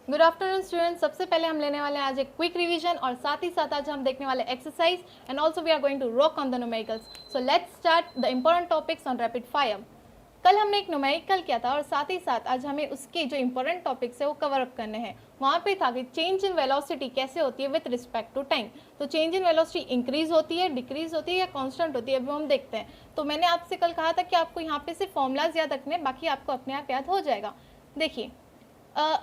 Good afternoon students. सबसे पहले हम लेने वाले हैं आज एक क्विक रिवीजन और साथ ही साथ आज हम देखने वाले exercise and also we are going to work on the numericals. So let's start the important topics on rapid fire. कल हमने एक न्यूमेरिकल किया था और साथ ही साथ आज हमें उसके जो इंपॉर्टेंट टॉपिक्स है वो कवर अप करने हैं। वहाँ पे था कि चेंज इन वेलोसिटी कैसे होती है विथ रिस्पेक्ट टू टाइम। तो चेंज इन वेलोसिटी इंक्रीज होती है, डिक्रीज होती है या कांस्टेंट होती है, अभी हम देखते हैं। तो मैंने आपसे कल कहा था कि आपको यहाँ पे सिर्फ फॉर्मूलाज याद रखने, बाकी आपको अपने आप याद हो जाएगा। देखिए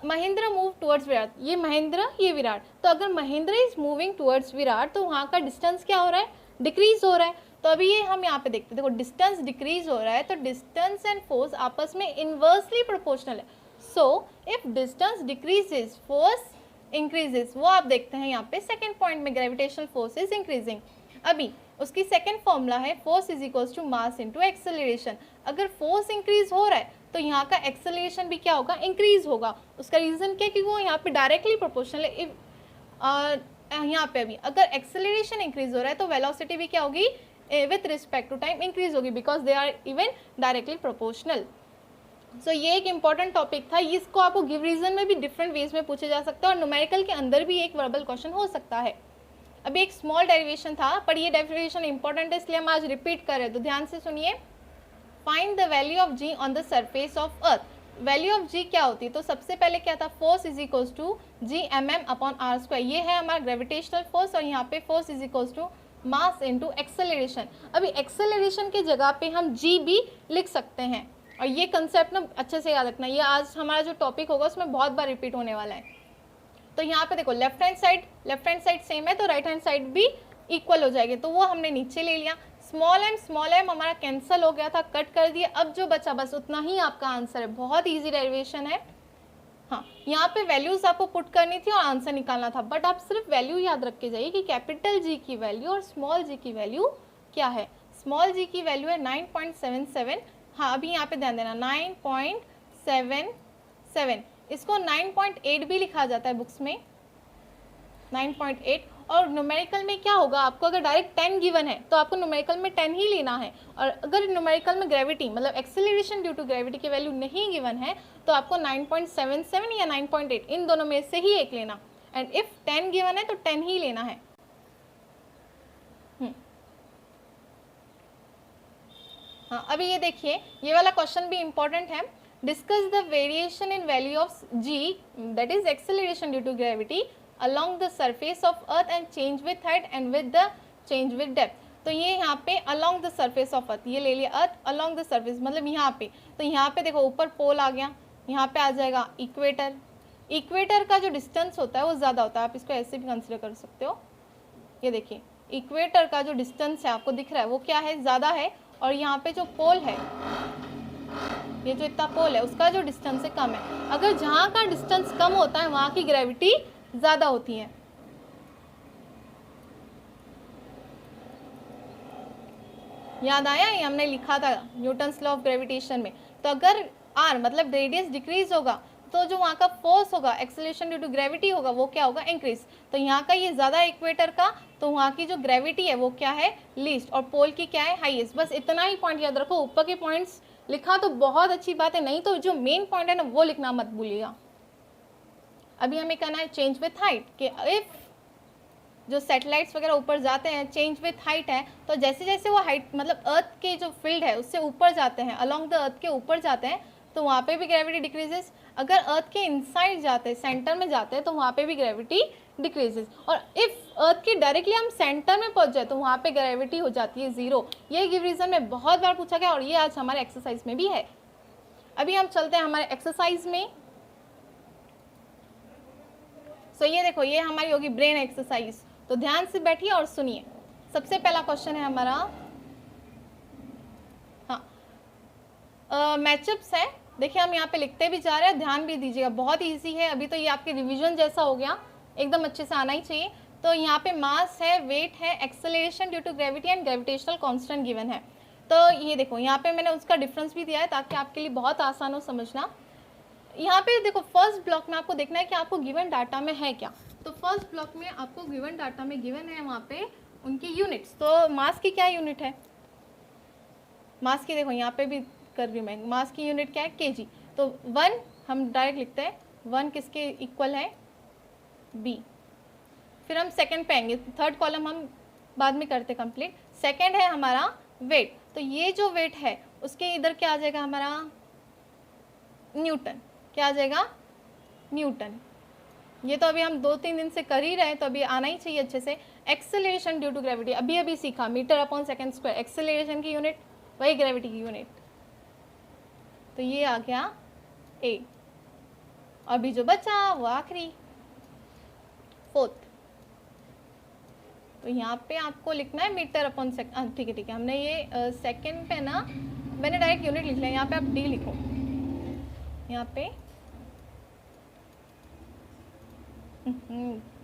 महेंद्र मूव टुवर्ड्स विराट, ये महेंद्र ये विराट। तो अगर Mahendra is moving towards Virat तो वहाँ का डिस्टेंस क्या हो रहा है, डिक्रीज हो रहा है। तो अभी ये हम यहाँ पे देखते हैं, देखो डिस्टेंस डिक्रीज हो रहा है तो डिस्टेंस एंड फोर्स आपस में इनवर्सली प्रोपोर्शनल है। So if distance decreases force increases, वो आप देखते हैं यहाँ पे सेकेंड पॉइंट में, ग्रेविटेशनल फोर्स इज इंक्रीजिंग। अभी उसकी सेकेंड फॉर्मूला है force is equals to mass into acceleration. अगर फोर्स इंक्रीज हो रहा है तो यहाँ का एक्सेलरेशन भी क्या होगा, इंक्रीज होगा। उसका रीजन क्या है कि वो यहाँ पे डायरेक्टली प्रोपोर्शनल है। यहाँ पे अभी अगर एक्सेलरेशन इंक्रीज हो रहा है तो वेलोसिटी भी क्या होगी, with respect to time increase होगी, because they are even directly proportional. So ये एक इंपॉर्टेंट टॉपिक था। इसको आपको गिव रीजन में भी डिफरेंट वेज में पूछे जा सकता है और न्यूमेरिकल के अंदर भी एक वर्बल क्वेश्चन हो सकता है। अभी एक स्मॉल डेरिवेशन था पर ये डेरिवेशन इंपॉर्टेंट है इसलिए हम आज रिपीट कर रहे हैं, तो ध्यान से सुनिए। Find the value of g on the surface of earth. Value of g क्या होती है, तो सबसे पहले क्या था, force is equals to G M M upon R square. ये है हमारा ग्रेविटेशनल फोर्स और यहाँ पे force is equals to mass into acceleration. अभी एक्सेलरेशन की जगह पे हम जी भी लिख सकते हैं और ये कंसेप्ट ना अच्छे से याद रखना, ये आज हमारा जो टॉपिक होगा उसमें बहुत बार रिपीट होने वाला है। तो यहाँ पे देखो लेफ्ट हैंड साइड सेम है तो राइट हैंड साइड भी इक्वल हो जाएगी, तो वो हमने नीचे ले लिया। स्मॉल एम हमारा कैंसिल हो गया था, कट कर दिया। अब जो बचा बस उतना ही आपका आंसर है। बहुत इजी डेरिवेशन है। हाँ, यहाँ पे वैल्यूज आपको पुट करनी थी और आंसर निकालना था, बट आप सिर्फ वैल्यू याद रख के जाइए कि कैपिटल जी की वैल्यू और स्मॉल जी की वैल्यू क्या है। स्मॉल जी की वैल्यू है 9.77। हाँ, अभी यहाँ पे ध्यान देना 9.77, इसको 9.8 भी लिखा जाता है बुक्स में, 9.8। और न्यूमेरिकल में क्या होगा, आपको अगर डायरेक्ट 10 गिवन है तो आपको न्यूमेरिकल में 10 ही लेना है, और अगर न्यूमेरिकल में ग्रेविटी मतलब एक्सेलरेशन ड्यू टू ग्रेविटी की वैल्यू नहीं गिवन है तो आपको 9.77 या 9.8 इन दोनों में से ही एक लेना। एंड इफ 10 गिवन है तो 10 ही लेना है। हाँ, अभी ये देखिए, ये वाला क्वेश्चन भी इंपॉर्टेंट है। Discuss the variation in value of g, that is acceleration due to gravity along the surface of earth and change with height and with the change with depth। तो ये यहाँ पे along the surface of earth, ये ले लिया earth along the surface मतलब यहाँ पे। तो यहाँ पे देखो ऊपर पोल आ गया, यहाँ पे आ जाएगा इक्वेटर। इक्वेटर का जो डिस्टेंस होता है वो ज़्यादा होता है, आप इसको ऐसे भी कंसिडर कर सकते हो। ये देखिए इक्वेटर का जो डिस्टेंस है आपको दिख रहा है वो क्या है, ज़्यादा है। और यहाँ पे जो पोल है, ये जो इतना पोल है उसका जो डिस्टेंस है कम है। अगर जहाँ का डिस्टेंस कम होता है वहाँ की ग्रेविटी ज़्यादा होती है। याद आया, ये हमने लिखा था न्यूटन्स लॉ ऑफ ग्रेविटेशन में। तो अगर आर मतलब रेडियस डिक्रीज होगा तो जो वहाँ का फोर्स होगा, एक्सेलरेशन ड्यू टू ग्रेविटी होगा, वो क्या होगा, इंक्रीज। तो यहाँ का ये ज़्यादा इक्वेटर का, तो वहाँ की जो ग्रेविटी है वो क्या है, लीस्ट, और पोल की क्या है, हाईएस्ट। बस इतना ही पॉइंट याद रखो। ऊपर के पॉइंट्स लिखा तो बहुत अच्छी बात है, नहीं तो जो मेन पॉइंट है ना वो लिखना मत भूलिएगा। अभी हमें करना है चेंज विथ हाइट, कि इफ जो सैटेलाइट्स वगैरह ऊपर जाते हैं, चेंज विथ हाइट है, तो जैसे जैसे वो हाइट मतलब अर्थ के जो फील्ड है उससे ऊपर जाते हैं, अलोंग द अर्थ के ऊपर जाते हैं, तो वहाँ पे भी ग्रेविटी डिक्रीजेस। अगर अर्थ के इनसाइड जाते हैं, सेंटर में जाते हैं, तो वहाँ पे भी ग्रेविटी डिक्रीजेस। और इफ अर्थ के डायरेक्टली हम सेंटर में पहुँच जाए तो वहाँ पे ग्रेविटी हो जाती है 0। ये गिव रीजन में बहुत बार पूछा गया और ये आज हमारे एक्सरसाइज में भी है। अभी हम चलते हैं हमारे एक्सरसाइज में। सो ये देखो, ये हमारी होगी ब्रेन एक्सरसाइज, तो ध्यान से बैठिए और सुनिए। सबसे पहला क्वेश्चन है हमारा, हाँ मैचअप्स है। देखिए हम यहाँ पे लिखते भी जा रहे हैं, ध्यान भी दीजिएगा, बहुत इजी है। अभी तो ये आपके रिवीजन जैसा हो गया, एकदम अच्छे से आना ही चाहिए। तो यहाँ पे मास है, वेट है, acceleration due to gravity and gravitational constant given है। तो ये देखो यहाँ पे मैंने उसका डिफरेंस भी दिया है ताकि आपके लिए बहुत आसान हो समझना। यहाँ पे देखो फर्स्ट ब्लॉक में आपको देखना है कि आपको गिवन डाटा में है क्या। तो फर्स्ट ब्लॉक में आपको गिवन डाटा में गिवन है वहाँ पे उनकी यूनिट्स। तो मास की क्या यूनिट है, मास की देखो यहाँ पे भी कर रही हूँ मैं, मास की यूनिट क्या है, केजी। तो 1 हम डायरेक्ट लिखते हैं 1 किसके इक्वल है, b। फिर हम सेकंड पे आएंगे, थर्ड कॉलम हम बाद में करते कंप्लीट। सेकंड है हमारा वेट, तो ये जो वेट है उसके इधर क्या आ जाएगा हमारा, न्यूटन। क्या आ जाएगा, न्यूटन। ये तो अभी हम 2-3 दिन से कर ही रहे हैं, तो अभी आना ही चाहिए अच्छे से। एक्सेलरेशन ड्यू टू ग्रेविटी अभी अभी सीखा, metre upon second square, acceleration की यूनिट वही ग्रेविटी की यूनिट, तो ये आ गया ए। अभी जो बचा वो आखिरी फोर्थ, तो यहाँ पे आपको लिखना है मीटर अपॉन सेकंड। ठीक है ठीक है, हमने ये सेकंड पे ना मैंने डायरेक्ट यूनिट लिख लिया, यहाँ पे आप डी लिखो, यहाँ पे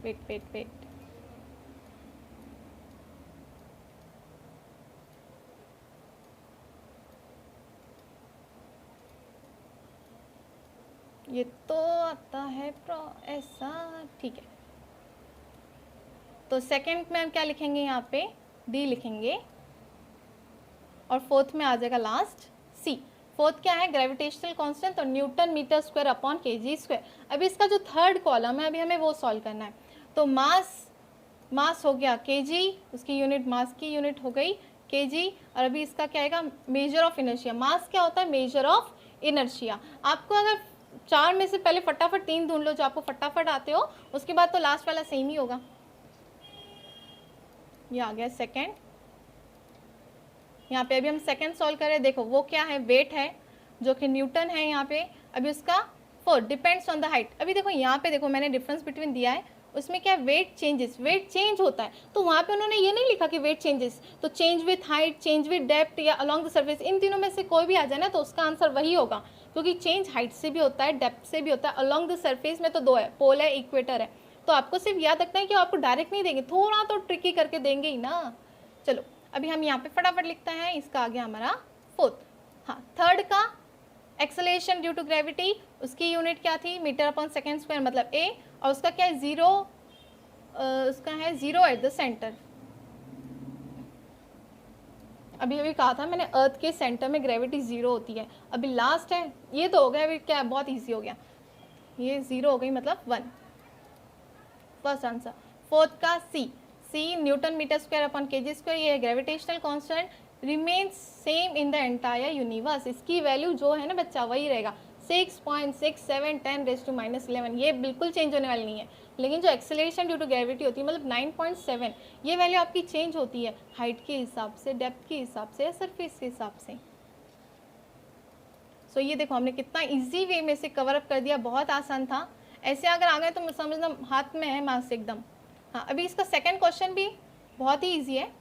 वेट वेट वेट, ये तो आता है ऐसा, ठीक है। तो सेकंड में हम क्या लिखेंगे, यहाँ पे डी लिखेंगे, और फोर्थ में आ जाएगा लास्ट सी। फोर्थ क्या है, ग्रेविटेशनल कांस्टेंट, तो newton metre square upon KG square. अभी इसका जो थर्ड कॉलम है अभी हमें वो सॉल्व करना है। तो मास हो गया केजी, उसकी यूनिट मास की यूनिट हो गई केजी, और अभी इसका क्या आएगा, मेजर ऑफ इनर्शिया। मास क्या होता है, मेजर ऑफ इनर्शिया। आपको अगर 4 में से पहले फटाफट 3 ढूंढ लो जो आपको फटाफट आते हो, उसके बाद तो लास्ट वाला सेम ही होगा। ये आ गया सेकेंड, यहाँ पे अभी हम सेकेंड सॉल्व कर रहे हैं। देखो वो क्या है, वेट है जो कि न्यूटन है यहाँ पे। अभी उसका fourth depends on the height. अभी देखो यहाँ पे देखो मैंने डिफरेंस बिटवीन दिया है, उसमें क्या है, वेट चेंजेस, वेट चेंज होता है। तो वहाँ पे उन्होंने ये नहीं लिखा कि वेट चेंजेस, तो change with height, change with depth या अलॉन्ग द सर्फेस, इन तीनों में से कोई भी आ जाए ना तो उसका आंसर वही होगा, क्योंकि चेंज हाइट से भी होता है, डेप्थ से भी होता है, अलॉन्ग द सर्फेस में तो 2 है, पोल है, इक्वेटर है। तो आपको सिर्फ याद रखना है कि आपको डायरेक्ट नहीं देंगे, थोड़ा तो ट्रिकी करके देंगे ही ना। चलो अभी हम यहाँ पे फटाफट लिखते हैं, इसका आ गया हमारा फोर्थ। हाँ, थर्ड का एक्सेलरेशन ड्यू टू ग्रेविटी, उसकी यूनिट क्या थी, मीटर अपॉन सेकेंड स्क्वायर, मतलब ए, और उसका क्या है, जीरो, उसका है जीरो एट द सेंटर। अभी अभी कहा था मैंने, अर्थ के सेंटर में ग्रेविटी जीरो होती है। अभी लास्ट है, ये तो हो गया, अभी क्या बहुत ईजी हो गया, ये जीरो हो गई मतलब 1, फर्स्ट आंसर। फोर्थ का C newton metre square upon KG square, ये gravitational constant remains same in the entire universe. इसकी वैल्यू जो है ना बच्चा वही रहेगा, 6.67 10⁻11। ये बिल्कुल चेंज होने वाली नहीं है। लेकिन जो एक्सेलरेशन ड्यू टू ग्रेविटी होती है मतलब 9.7, ये वैल्यू आपकी चेंज होती है हाइट के हिसाब से, डेप्थ के हिसाब से, सरफेस के हिसाब से। सो ये देखो हमने कितना इजी वे में से कवर अप कर दिया, बहुत आसान था। ऐसे अगर आ गए तो समझना हाथ में है मास एकदम। हाँ, अभी इसका सेकंड क्वेश्चन भी बहुत ही ईजी है।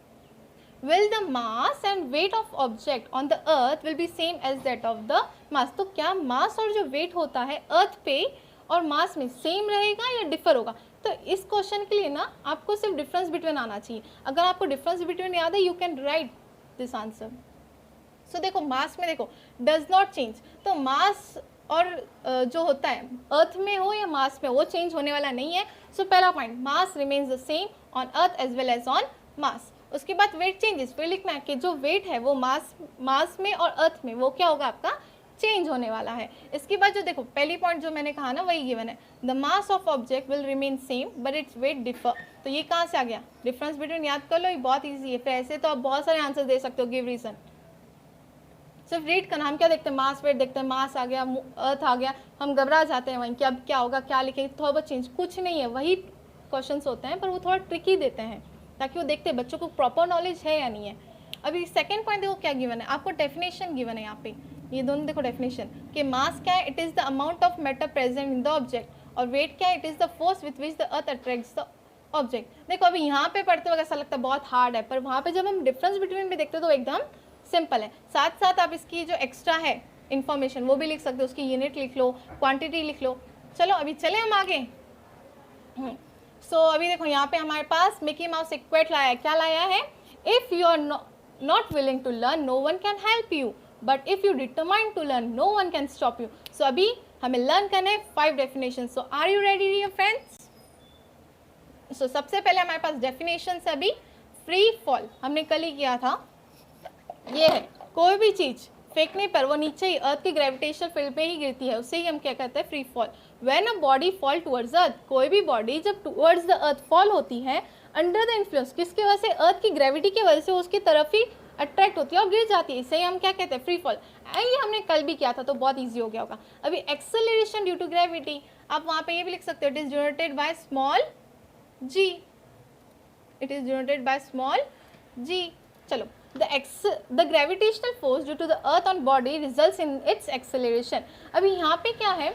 Will the mass and weight of object on the earth will be same as that of the mass? तो क्या मास और जो वेट होता है अर्थ पे और मास में सेम रहेगा या डिफर होगा? तो इस क्वेश्चन के लिए ना आपको सिर्फ डिफरेंस बिटवीन आना चाहिए। अगर आपको डिफरेंस बिटवीन याद है, you can write this answer. So देखो मास में देखो डज नॉट चेंज, तो मास और जो होता है अर्थ में हो या मास में, वो चेंज होने वाला नहीं है। सो पहला point, mass remains the same on earth as well as on mass. उसके बाद वेट चेंजेस, फिर लिखना है कि जो वेट है वो मास में और अर्थ में वो क्या होगा आपका, चेंज होने वाला है। इसके बाद जो देखो पहली पॉइंट जो मैंने कहा ना वही गिवन है, the mass of object will remain same but its weight differ. तो ये कहाँ से आ गया, डिफरेंस बिटवीन याद कर लो, ये बहुत ईजी है। फिर ऐसे तो आप बहुत सारे आंसर दे सकते हो, गिव रीजन, सिर्फ रीड करना। हम क्या देखते हैं, मास वेट देखते हैं, मास आ गया, अर्थ आ गया, हम घबरा जाते हैं वहीं कि अब क्या होगा, क्या लिखेंगे, थोड़ा बहुत चेंज, कुछ नहीं है, वही क्वेश्चंस होते हैं, पर वो थोड़ा ट्रिकी देते हैं ताकि वो देखते हैं बच्चों को प्रॉपर नॉलेज है या नहीं है। अभी सेकंड पॉइंट देखो क्या गिवन है, आपको डेफिनेशन गिवन है यहाँ पे, ये दोनों देखो डेफिनेशन कि मास क्या है, it is the amount of matter present in the object, और वेट क्या है, it is the force with which the earth attracts the object. देखो अभी यहाँ पे पढ़ते वक्त ऐसा लगता है बहुत हार्ड है, पर वहाँ पे जब हम डिफरेंस बिटवीन में देखते हैं तो एकदम सिंपल है। साथ साथ आप इसकी जो एक्स्ट्रा है इन्फॉर्मेशन वो भी लिख सकते हो, उसकी यूनिट लिख लो, क्वांटिटी लिख लो। चलो अभी चले हम आगे। सो अभी देखो यहाँ पे हमारे पास मिकी माउस एक क्वेट लाया है। क्या लाया है, if you are not willing to learn no one can help you, but if you determine to learn no one can stop you. So अभी हमें लर्न करना है 5 definition. So are you ready dear friends? So सबसे पहले हमारे पास definition है अभी free fall, हमने कल ही किया था। ये है कोई भी चीज़ फेंकने पर वो नीचे ही अर्थ के ग्रेविटेशनल फील्ड पे ही गिरती है, उससे ही हम क्या कहते हैं, free fall. When a body fall towards अर्थ, कोई भी बॉडी जब टुवर्ड्स द अर्थ फॉल होती है अंडर द इन्फ्लुएंस, किसकी वजह से, अर्थ की ग्रेविटी की वजह से उसकी तरफ ही अट्रैक्ट होती है और गिर जाती है, इसे ही हम क्या कहते हैं, फ्री फॉल। ये हमने कल भी किया था तो बहुत ईजी हो गया होगा। अभी एक्सेलरेशन ड्यू टू ग्रेविटी, आप वहाँ पे ये भी लिख सकते हो, it is denoted by small g, it is denoted by small g. चलो, the gravitational force due to the earth on body results in its acceleration। अभी यहाँ पे क्या है,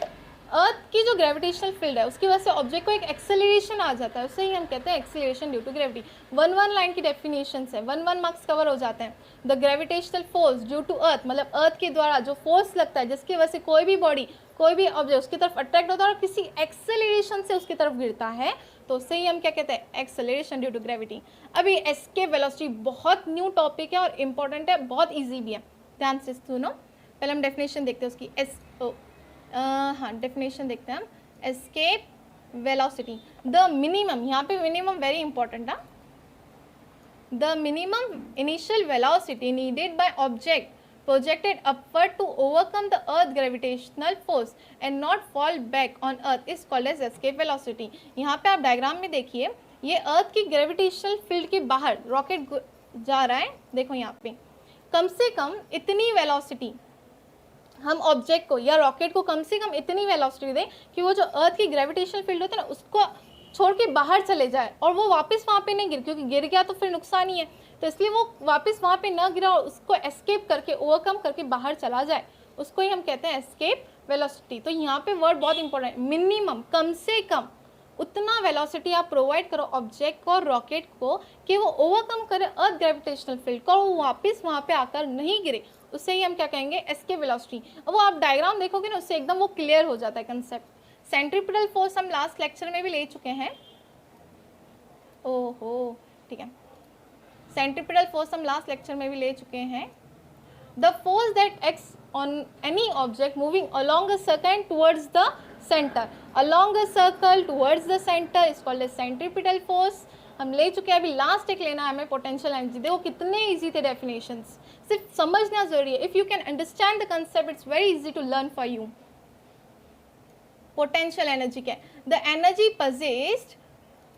अर्थ की जो ग्रेविटेशनल फील्ड है उसकी वजह से ऑब्जेक्ट को एक एक्सेलरेशन आ जाता है, उससे ही हम कहते हैं acceleration due to gravity. 1 line की डेफिनेशन है, 1 मार्क्स कवर हो जाते हैं। The gravitational force due to earth, मतलब अर्थ के द्वारा जो फोर्स लगता है जिसकी वजह से कोई भी बॉडी, कोई भी ऑब्जेक्ट उसकी तरफ अट्रैक्ट होता है और किसी एक्सेलरेशन से उसकी तरफ गिरता है, तो उससे ही हम क्या कहते हैं, एक्सेलरेशन ड्यू टू ग्रेविटी। अभी एस्केप वेलोसिटी बहुत न्यू टॉपिक है और इम्पॉर्टेंट है, बहुत ईजी भी है, ध्यान से सुनो। पहले हम डेफिनेशन देखते हैं उसकी। हाँ, डेफिनेशन देखते हैं हम। एस्केप वेलोसिटी, द मिनिमम, यहाँ पे मिनिमम वेरी इंपॉर्टेंट है, the minimum initial velocity needed by object projected upward to overcome the earth gravitational force and not fall back on earth is called as escape velocity। यहाँ पे आप diagram में देखिए, ये अर्थ की ग्रेविटेशनल फील्ड के बाहर रॉकेट जा रहा है, देखो यहाँ पे कम से कम इतनी वेलोसिटी हम ऑब्जेक्ट को या रॉकेट को कम से कम इतनी वेलोसिटी दें कि वो जो अर्थ की ग्रेविटेशनल फील्ड होती है ना उसको छोड़ के बाहर चले जाए और वो वापस वहाँ पे नहीं गिर, क्योंकि गिर गया तो फिर नुकसान ही है, तो इसलिए वो वापस वहाँ पे न गिरा और उसको एस्केप करके, ओवरकम करके बाहर चला जाए, उसको ही हम कहते हैं एस्केप वेलोसिटी। तो यहाँ पे वर्ड बहुत इंपॉर्टेंट है, मिनिमम, कम से कम उतना वेलोसिटी आप प्रोवाइड करो ऑब्जेक्ट को और रॉकेट को कि वो ओवरकम करे अर्थ ग्रेविटेशनल फील्ड को और वो वापस वहाँ पे आकर नहीं गिरे, उससे ही हम क्या कहेंगे, एस्केप वेलोसिटी। अब वो आप डायग्राम देखोगे ना उससे एकदम वो क्लियर हो जाता है कंसेप्ट। सेंट्रीपिटल फोर्स हम लास्ट लेक्चर में भी ले चुके हैं, ओहो ठीक है, सेंट्रीपिटल फोर्स हम लास्ट लेक्चर में भी ले चुके हैं। The force that acts on any object moving along a circle towards the centre, along a circle towards the centre is called as centripetal force. हम ले चुके हैं, अभी लास्ट एक लेना है हमें, पोटेंशियल एनर्जी। देखो कितने इजी थे डेफिनेशंस, सिर्फ समझना जरूरी है। If you can understand the concept it's very easy to learn for you. Potential energy क्या है, the energy possessed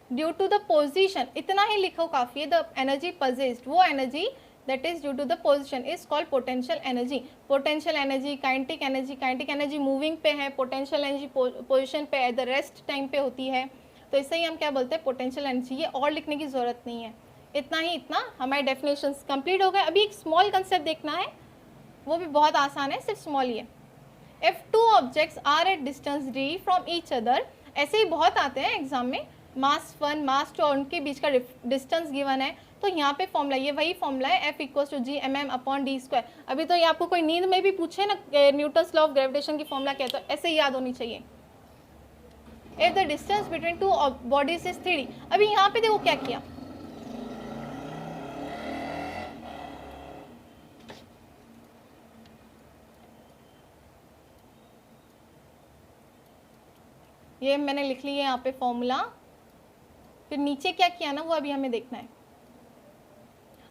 due to the position, इतना ही लिखो काफ़ी है, द एनर्जी पजेस्ड, वो energy that is due to the position is called potential energy. Potential energy, kinetic energy moving पे है, पोटेंशियल एनर्जी पोजिशन पे है, द रेस्ट टाइम पे होती है, तो इससे ही हम क्या बोलते हैं, पोटेंशियल एनर्जी। ये और लिखने की ज़रूरत नहीं है, इतना ही, इतना हमारे डेफिनेशंस कंप्लीट हो गए। अभी एक स्मॉल कंसेप्ट देखना है, वो भी बहुत आसान है, सिर्फ स्मॉल ही है। If two objects are at distance d from each other, ऐसे ही बहुत आते हैं एग्जाम में, मास 1 मास 2 और उनके बीच का डिस्टेंस गिवन है, तो यहाँ पे फॉर्मूला, ये वही फॉर्मूला है, F equals to G mm upon d square. अभी तो ये आपको कोई नींद में भी पूछे ना न्यूटन्स लॉ ऑफ ग्रेविटेशन की फॉर्मूला क्या है, तो ऐसे ही याद होनी चाहिए। If the distance between two bodies is 3D, अभी यहाँ पे देखो क्या किया, ये मैंने लिख लिया यहाँ पे फॉर्मूला, फिर नीचे क्या किया ना वो अभी हमें देखना है।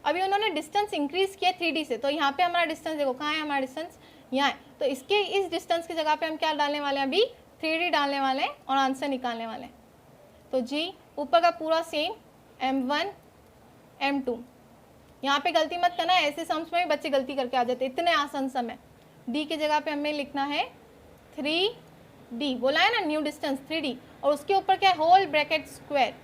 अभी उन्होंने डिस्टेंस इंक्रीज किया 3D से, तो यहाँ पे हमारा डिस्टेंस देखो कहाँ है, हमारा डिस्टेंस यहाँ है, तो इसके इस डिस्टेंस की जगह पे हम क्या डालने वाले हैं, अभी 3D डालने वाले हैं और आंसर निकालने वाले हैं। तो जी ऊपर का पूरा सेम, m1 m2, यहाँ पे गलती मत करना, ऐसे सम्स में बच्चे गलती करके आ जाते, इतने आसान सम है। डी की जगह पे हमें लिखना है 3D, बोला है ना न्यू डिस्टेंस 3D, और उसके ऊपर क्या है, होल ब्रैकेट स्क्वायर,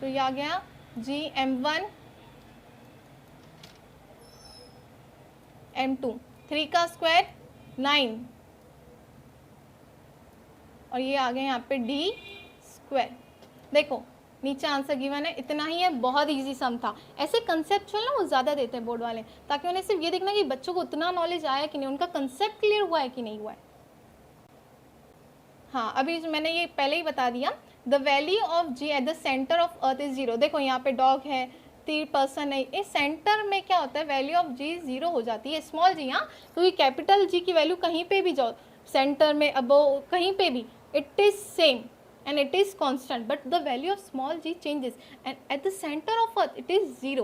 तो ये आ गया जी m1 m2, 3 का स्क्वायर 9, और ये आ गया यहाँ पे d स्क्वायर। देखो नीचे आंसर गिवन है, इतना ही है, बहुत इजी सम था। ऐसे कंसेप्चुअल ना वो ज़्यादा देते हैं बोर्ड वाले, ताकि उन्हें सिर्फ ये देखना कि बच्चों को उतना नॉलेज आया कि नहीं, उनका कंसेप्ट क्लियर हुआ है कि नहीं हुआ है। हाँ, अभी मैंने ये पहले ही बता दिया, the value of g at the centre of earth is 0। देखो यहाँ पे डॉग है, 3 पर्सन है, इस सेंटर में क्या होता है, वैल्यू ऑफ जी 0 हो जाती है, स्मॉल जी, हाँ, क्योंकि कैपिटल जी की वैल्यू कहीं पे भी जाओ, सेंटर में, अबव, कहीं पे भी, it is same and it is constant, but the value of small g changes and at the center of earth it is 0।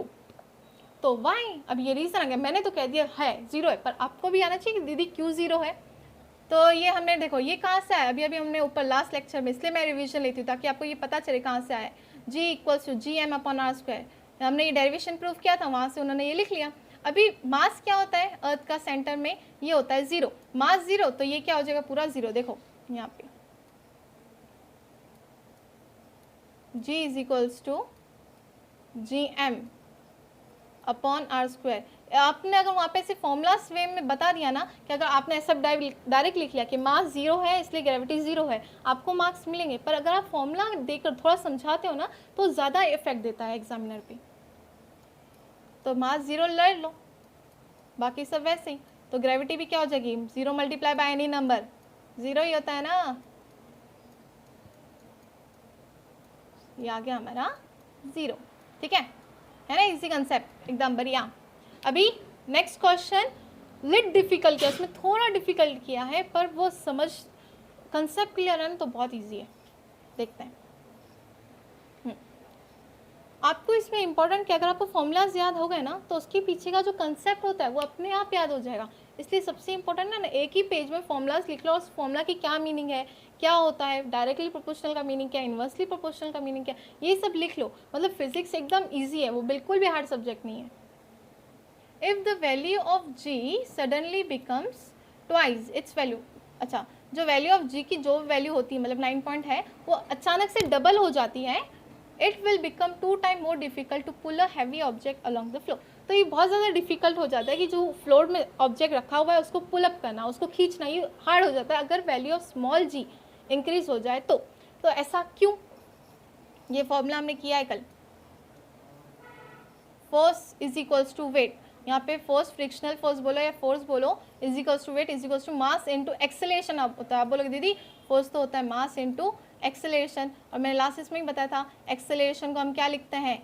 तो वाई, अब ये रीज़न आ गया, मैंने तो कह दिया है 0 है, पर आपको भी आना चाहिए कि दीदी क्यों 0 है। तो ये हमने देखो ये कहाँ से आया, अभी हमने ऊपर लास्ट लेक्चर में, इसलिए मैं रिवीजन लेती हूँ ताकि आपको ये पता चले कहाँ से आया। G equals to G M upon R square, हमने ये डेरिवेशन प्रूफ किया था, वहाँ से उन्होंने ये लिख लिया। अभी मास क्या होता है अर्थ का सेंटर में, ये होता है 0, मास 0, तो ये क्या हो जाएगा पूरा 0। देखो यहाँ पे g is equals to G M upon R square. आपने अगर वहाँ पे से फॉर्मूलास वे में बता दिया ना कि अगर आपने ऐसा डायरेक्ट लिख लिया कि मास 0 है इसलिए ग्रेविटी 0 है, आपको मार्क्स मिलेंगे। पर अगर आप फॉर्मूला देकर थोड़ा समझाते हो ना तो ज़्यादा इफेक्ट देता है एग्जामिनर पे। तो मास 0 ले लो, बाकी सब वैसे ही। तो ग्रेविटी भी क्या हो जाएगी, 0 मल्टीप्लाई बाय एनी नंबर, 0 ही होता है ना, ये आ गया हमारा 0। ठीक है ना, इजी कंसेप्ट एकदम बढ़िया। अभी नेक्स्ट क्वेश्चन लिट डिफिकल्ट किया, उसमें थोड़ा डिफिकल्ट किया है, पर वो समझ कंसेप्ट क्लियर है ना तो बहुत इजी है। देखते हैं आपको इसमें इंपॉर्टेंट क्या, अगर आपको फॉर्मूलाज याद हो गए ना तो उसके पीछे का जो कंसेप्ट होता है वो अपने आप याद हो जाएगा। इसलिए सबसे इंपॉर्टेंट है ना, एक ही पेज में फॉर्मूलाज लिख लो, उस फॉर्मूला की क्या मीनिंग है, क्या होता है, डायरेक्टली प्रोपोर्शनल का मीनिंग क्या, इन्वर्सली प्रोपोर्शनल का मीनिंग क्या, ये सब लिख लो। मतलब फिजिक्स एकदम ईजी है, वो बिल्कुल भी हार्ड सब्जेक्ट नहीं है। If the value of g suddenly becomes twice its value, अच्छा जो वैल्यू ऑफ जी की जो वैल्यू होती है मतलब 9 पॉइंट है, वो अचानक से डबल हो जाती है, it will become 2 time more difficult to pull a heavy object along the floor. तो ये बहुत ज़्यादा डिफिकल्ट हो जाता है कि जो फ्लोर में ऑब्जेक्ट रखा हुआ है उसको पुल अप करना, उसको खींचना, ये हार्ड हो जाता है अगर value of small g increase हो जाए तो ऐसा क्यों, ये फॉर्मूला हमने किया है कल। Force is equals to weight, यहाँ पे फोर्स फ्रिक्शनल फोर्स बोलो या फोर्स बोलो, is equals to weight is equals to mass into acceleration. अब होता है, आप बोलोगे दीदी फोर्स तो होता है मास इनटू एक्सेलरेशन, और मैंने लास्ट इसमें ही बताया था एक्सेलरेशन को हम क्या लिखते हैं,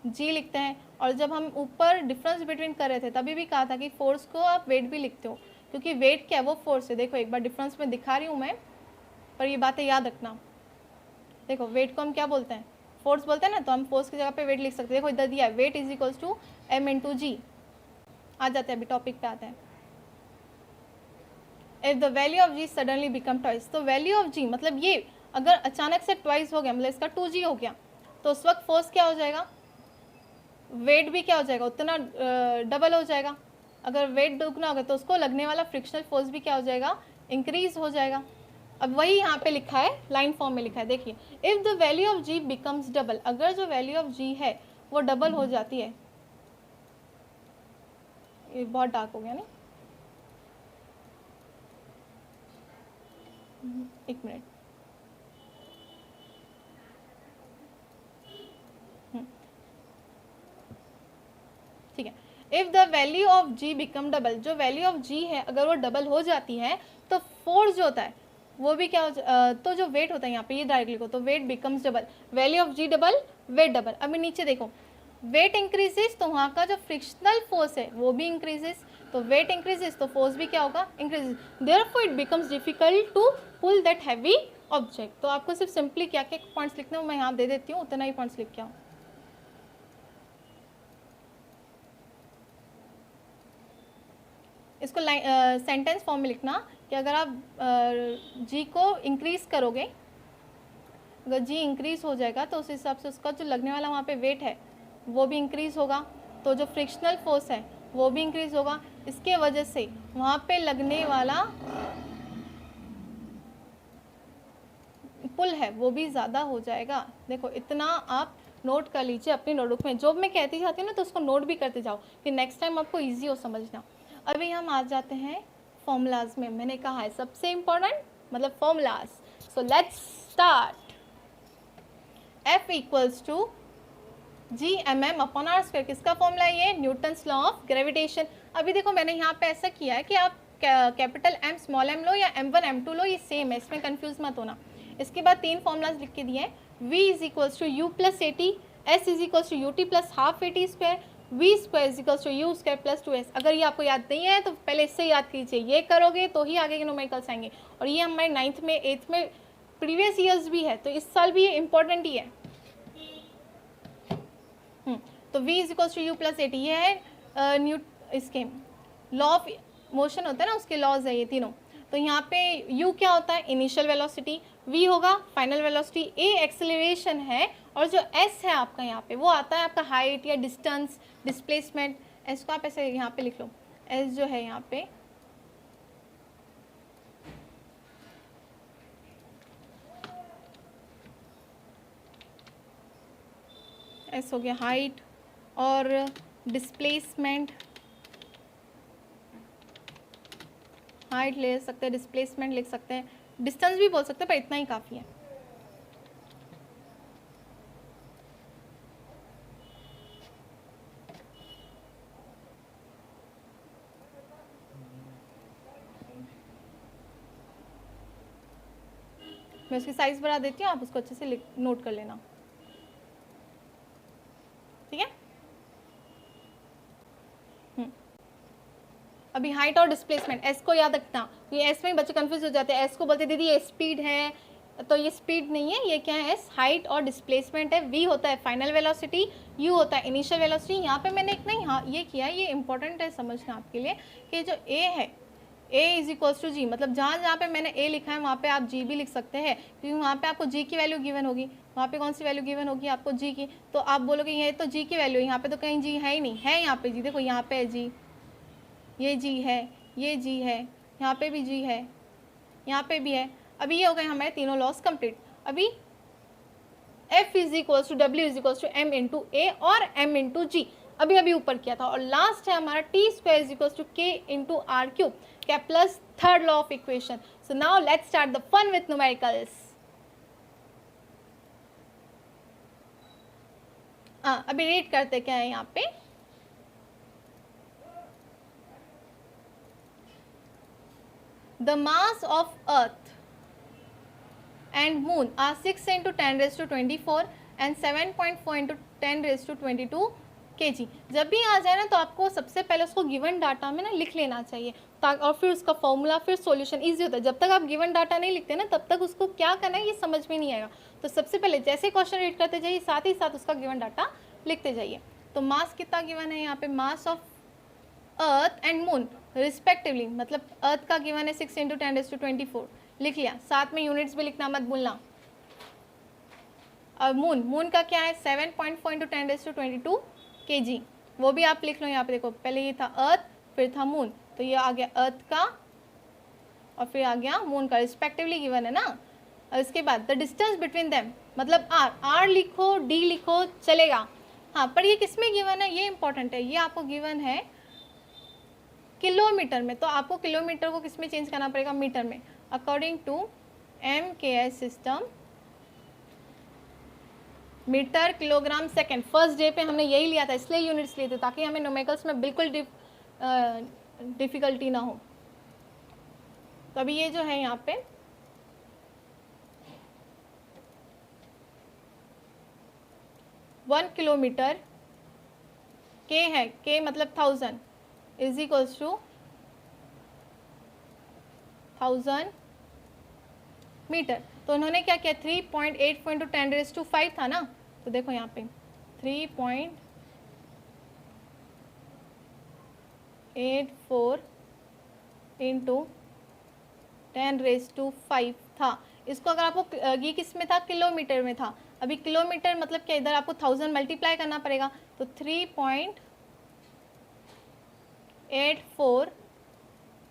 जी लिखते हैं। और जब हम ऊपर डिफरेंस बिटवीन कर रहे थे तभी भी कहा था कि फोर्स को आप वेट भी लिखते हो, क्योंकि वेट क्या है, वो फोर्स है। देखो एक बार डिफरेंस में दिखा रही हूँ मैं, पर ये बातें याद रखना। देखो वेट को हम क्या बोलते हैं, फोर्स बोलते हैं ना, तो हम फोर्स की जगह पे वेट लिख सकते हैं। देखो इधर दिया है weight is equals to m into g. आ जाते हैं, अभी टॉपिक पे आते हैं। If the value of g suddenly become twice, तो वैल्यू ऑफ जी मतलब ये अगर अचानक से ट्वाइस हो गया, मतलब इसका 2g हो गया, तो उस वक्त फोर्स क्या हो जाएगा, वेट भी क्या हो जाएगा, उतना डबल हो जाएगा। अगर वेट दुगना होगा तो उसको लगने वाला फ्रिक्शनल फोर्स भी क्या हो जाएगा, इंक्रीज हो जाएगा। अब वही यहाँ पे लिखा है, लाइन फॉर्म में लिखा है, देखिए if the value of g becomes double, अगर जो वैल्यू ऑफ जी है वो डबल हो जाती है, ये बहुत डार्क हो गया नहीं, एक मिनट, ठीक है। If the value of g become double, जो वैल्यू ऑफ जी है अगर वो डबल हो जाती है तो फोर्स जो होता है वो भी क्या तो जो वेट होता है यहाँ पे ये डायरेक्ट लिखो, तो weight becomes double, value of g double weight double. अभी नीचे देखो वेट इंक्रीजेस तो वहाँ का जो फ्रिक्शनल फोर्स है वो भी इंक्रीजेस, तो वेट इंक्रीजेस तो फोर्स भी क्या होगा, increases. Therefore it becomes difficult to pull that heavy object. तो आपको सिर्फ सिंपली क्या क्या पॉइंट्स लिखने हैं मैं यहाँ दे देती हूँ, उतना ही पॉइंट्स लिख के आओ। इसको सेंटेंस फॉर्म में लिखना कि अगर आप जी को इंक्रीज करोगे, अगर जी इंक्रीज हो जाएगा तो उस हिसाब से उसका जो लगने वाला वहाँ पे वेट है वो भी इंक्रीज होगा, तो जो फ्रिक्शनल फोर्स है वो भी इंक्रीज होगा। इसके वजह से वहाँ पे लगने वाला पुल है वो भी ज़्यादा हो जाएगा। देखो इतना आप नोट कर लीजिए अपनी नोटबुक में, जो मैं कहती जाती हूँ ना तो उसको नोट भी करते जाओ कि नेक्स्ट टाइम आपको ईजी हो समझना। अभी हम आ जाते हैं फॉर्मूलाज में, मैंने कहा है सबसे इम्पोर्टेंट मतलब formulas. So let's start. F equals to G M M upon R square, किसका फॉर्मूला है ये, न्यूटन्स लॉ ऑफ ग्रेविटेशन। अभी देखो मैंने यहाँ पे ऐसा किया है कि आप कैपिटल एम स्मॉल एम लो या M1 M2 लो, ये सेम है, इसमें कंफ्यूज मत होना। इसके बाद 3 फॉर्मूलाज लिख के दिए हैं, V is equals to u plus a t, s is equals to u t plus half a t square, v square is equals to u square plus 2s। अगर ये आपको याद नहीं है तो पहले इससे याद कीजिए, ये करोगे तो ही आगे के न्यूमेरिकल्स आएंगे। और ये हमारे 9th में 8th में प्रीवियस ईयर्स भी है, तो इस साल भी ये इंपॉर्टेंट ही है। तो v is equals to u plus a t, ये है इसके लॉ ऑफ मोशन होता है ना, उसके लॉज है ये तीनों। तो यहाँ पे u क्या होता है, इनिशियल वेलोसिटी, v होगा फाइनल वेलोसिटी, a एक्सेलरेशन है, और जो s है आपका यहाँ पे वो आता है आपका हाइट या डिस्टेंस, डिस्प्लेसमेंट। s को आप ऐसे यहाँ पे लिख लो, s जो है यहाँ पे s हो गया हाइट, और डिस्प्लेसमेंट, हाइट ले सकते हैं, डिस्प्लेसमेंट लिख सकते हैं, डिस्टेंस भी बोल सकते हैं, पर इतना ही काफ़ी है। मैं उसकी साइज बढ़ा देती हूँ, आप उसको अच्छे से नोट कर लेना, ठीक है। अभी हाइट और डिस्प्लेसमेंट, एस को याद रखना, ये एस में ही बच्चे कंफ्यूज हो जाते हैं, एस को बोलते दीदी ये स्पीड है, तो ये स्पीड नहीं है, ये क्या है, एस हाइट और डिस्प्लेसमेंट है, वी होता है फाइनल वेलोसिटी, यू होता है इनिशियल वेलोसिटी। यहाँ पे मैंने एक नहीं हाँ ये किया, ये इंपॉर्टेंट है समझना आपके लिए कि जो ए है, ए इज इक्वल्स टू जी, मतलब जहाँ जहाँ पे मैंने ए लिखा है वहाँ पे आप जी भी लिख सकते हैं, क्योंकि वहाँ पे आपको जी की वैल्यू गिवन होगी, वहाँ पे कौन सी वैल्यू गिवन होगी आपको, जी की, तो आप बोलोगे ये तो जी की वैल्यू, यहाँ पे तो कहीं जी है ही नहीं, है यहाँ पे जी, देखो यहाँ पे है जी, ये जी है, ये जी है, यहाँ पे भी जी है, यहाँ पे भी है। अभी ये हो गए हमारे तीनों लॉस कंप्लीट। अभी F is equals to W is equals to m into a और एम इंटू जी, अभी अभी ऊपर किया था। और लास्ट है हमारा t square is equals to k into r cube, क्या plus third law of equation. So now let's start the fun with numericals. अभी रीड करते क्या है यहाँ पे, the mass of earth and moon are 6 into 10 raised to 24 and 7.4 into 10 raised to 22 kg। जब भी आ जाए ना तो आपको सबसे पहले उसको गिवन डाटा में ना लिख लेना चाहिए, और फिर उसका फॉर्मूला, फिर सॉल्यूशन इजी होता है। जब तक आप गिवन डाटा नहीं लिखते ना तब तक उसको क्या करना है ये समझ में नहीं आएगा। तो सबसे पहले जैसे क्वेश्चन रीड करते जाइए, साथ ही साथ उसका गिवन डाटा लिखते जाइए। तो मास कितना गिवन है यहाँ पे, mass of earth and moon respectively, मतलब अर्थ का गिवन है 6 इंटू 10 रेज़ टू 24, लिख लिया, साथ में यूनिट्स भी लिखना मत भूलना। और मून का क्या है 7.4 इंटू 10 रेज़ टू 22 kg, वो भी आप लिख लो। यहाँ पे देखो पहले ये था अर्थ, फिर था मून, तो ये आ गया अर्थ का और फिर आ गया मून का, रिस्पेक्टिवली गिवन है ना। और इसके बाद द डिस्टेंस बिटवीन देम, मतलब आर लिखो, डी लिखो चलेगा, हाँ, पर ये किस में गिवन है ये इंपॉर्टेंट है, ये आपको गिवन है किलोमीटर में, तो आपको किलोमीटर को किस में चेंज करना पड़ेगा, मीटर में। According to MKS system, metre kilogram second, first day पे हमने यही लिया था, इसलिए यूनिट्स लिए थे ताकि हमें न्यूमेरिकल्स में बिल्कुल डिफिकल्टी ना हो। तो अभी ये जो है यहाँ पे वन किलोमीटर के है, के मतलब 1000 इज इक्वल्स टू 1000 मीटर। तो उन्होंने क्या किया 3.84 इंटू 10 रेज़ टू 5 था ना, तो देखो यहाँ पे 3.84 इंटू 10 रेज़ टू 5 था। इसको अगर आपको ये किस में था, किलोमीटर में था। अभी किलोमीटर मतलब क्या, इधर आपको 1000 मल्टीप्लाई करना पड़ेगा, तो 3.84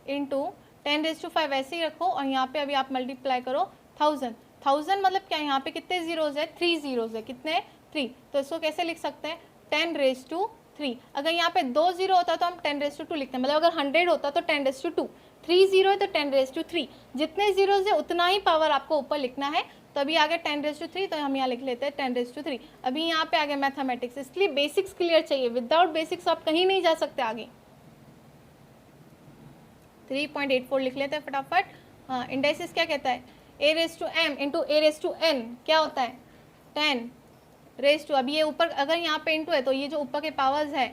इंटू 10 रेज़ टू 5 ऐसे ही रखो, और यहाँ पे अभी आप मल्टीप्लाई करो 1000 मतलब क्या, यहाँ पे कितने जीरोज है, 3 जीरोज है, कितने 3, तो इसको कैसे लिख सकते हैं 10 रेज़ टू 3। अगर यहाँ पे 2 जीरो होता तो हम 10 रेज़ टू 2 लिखते हैं, मतलब अगर 100 होता तो 10 रेज़ टू 2, 3 जीरो है तो 10 रेज़ टू 3, जितने जीरोज है उतना ही पावर आपको ऊपर लिखना है। तो अभी आ गया 10 रेज़ टू 3, तो हम यहाँ लिख लेते हैं 10 रेज़ टू 3। अभी यहाँ पे आ गया मैथमेटिक्स, इसलिए बेसिक्स क्लियर चाहिए, विदाउट बेसिक्स आप कहीं नहीं जा सकते आगे। 3.84 लिख लेते हैं फटाफट। हाँ, इंडाइसिस क्या कहता है, a raise to m into a raise to n क्या होता है 10 रेज़ टू, अभी ये ऊपर अगर यहाँ पे इंटू है तो ये जो ऊपर के पावर्स है,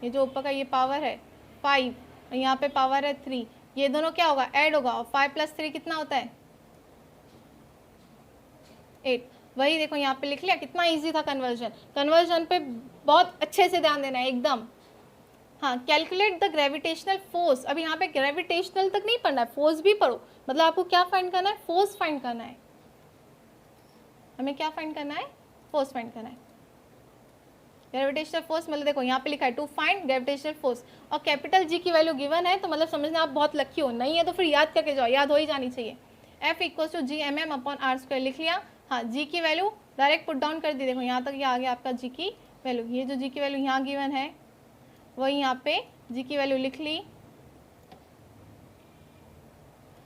ये जो ऊपर का ये पावर है 5 और यहाँ पे पावर है 3, ये दोनों क्या होगा ऐड होगा, और 5 + 3 कितना होता है 8। वही देखो यहाँ पे लिख लिया, कितना इजी था कन्वर्जन। कन्वर्जन पे बहुत अच्छे से ध्यान देना है एकदम। हाँ, कैलकुलेट द ग्रेविटेशनल फोर्स। अब यहाँ पे ग्रेविटेशनल तक नहीं पढ़ना है, फोर्स भी पढ़ो। मतलब आपको क्या फाइंड करना है, फोर्स फाइंड करना है। हमें क्या फाइंड करना है, फोर्स फाइंड करना है। ग्रेविटेशनल फोर्स मतलब देखो यहाँ पे लिखा है टू फाइंड ग्रेविटेशनल फोर्स, और कैपिटल जी की वैल्यू गिवन है, तो मतलब समझना आप बहुत लकी हो। नहीं है तो फिर याद करके जाओ, याद हो ही जानी चाहिए। F equals to G M M upon R square लिख लिया। हाँ, जी की वैल्यू डायरेक्ट पुट डाउन कर दी। देखो यहाँ तक ये आ गया आपका जी की वैल्यू। ये जो जी की वैल्यू यहाँ गिवन है वही यहाँ पे जी की वैल्यू लिख ली।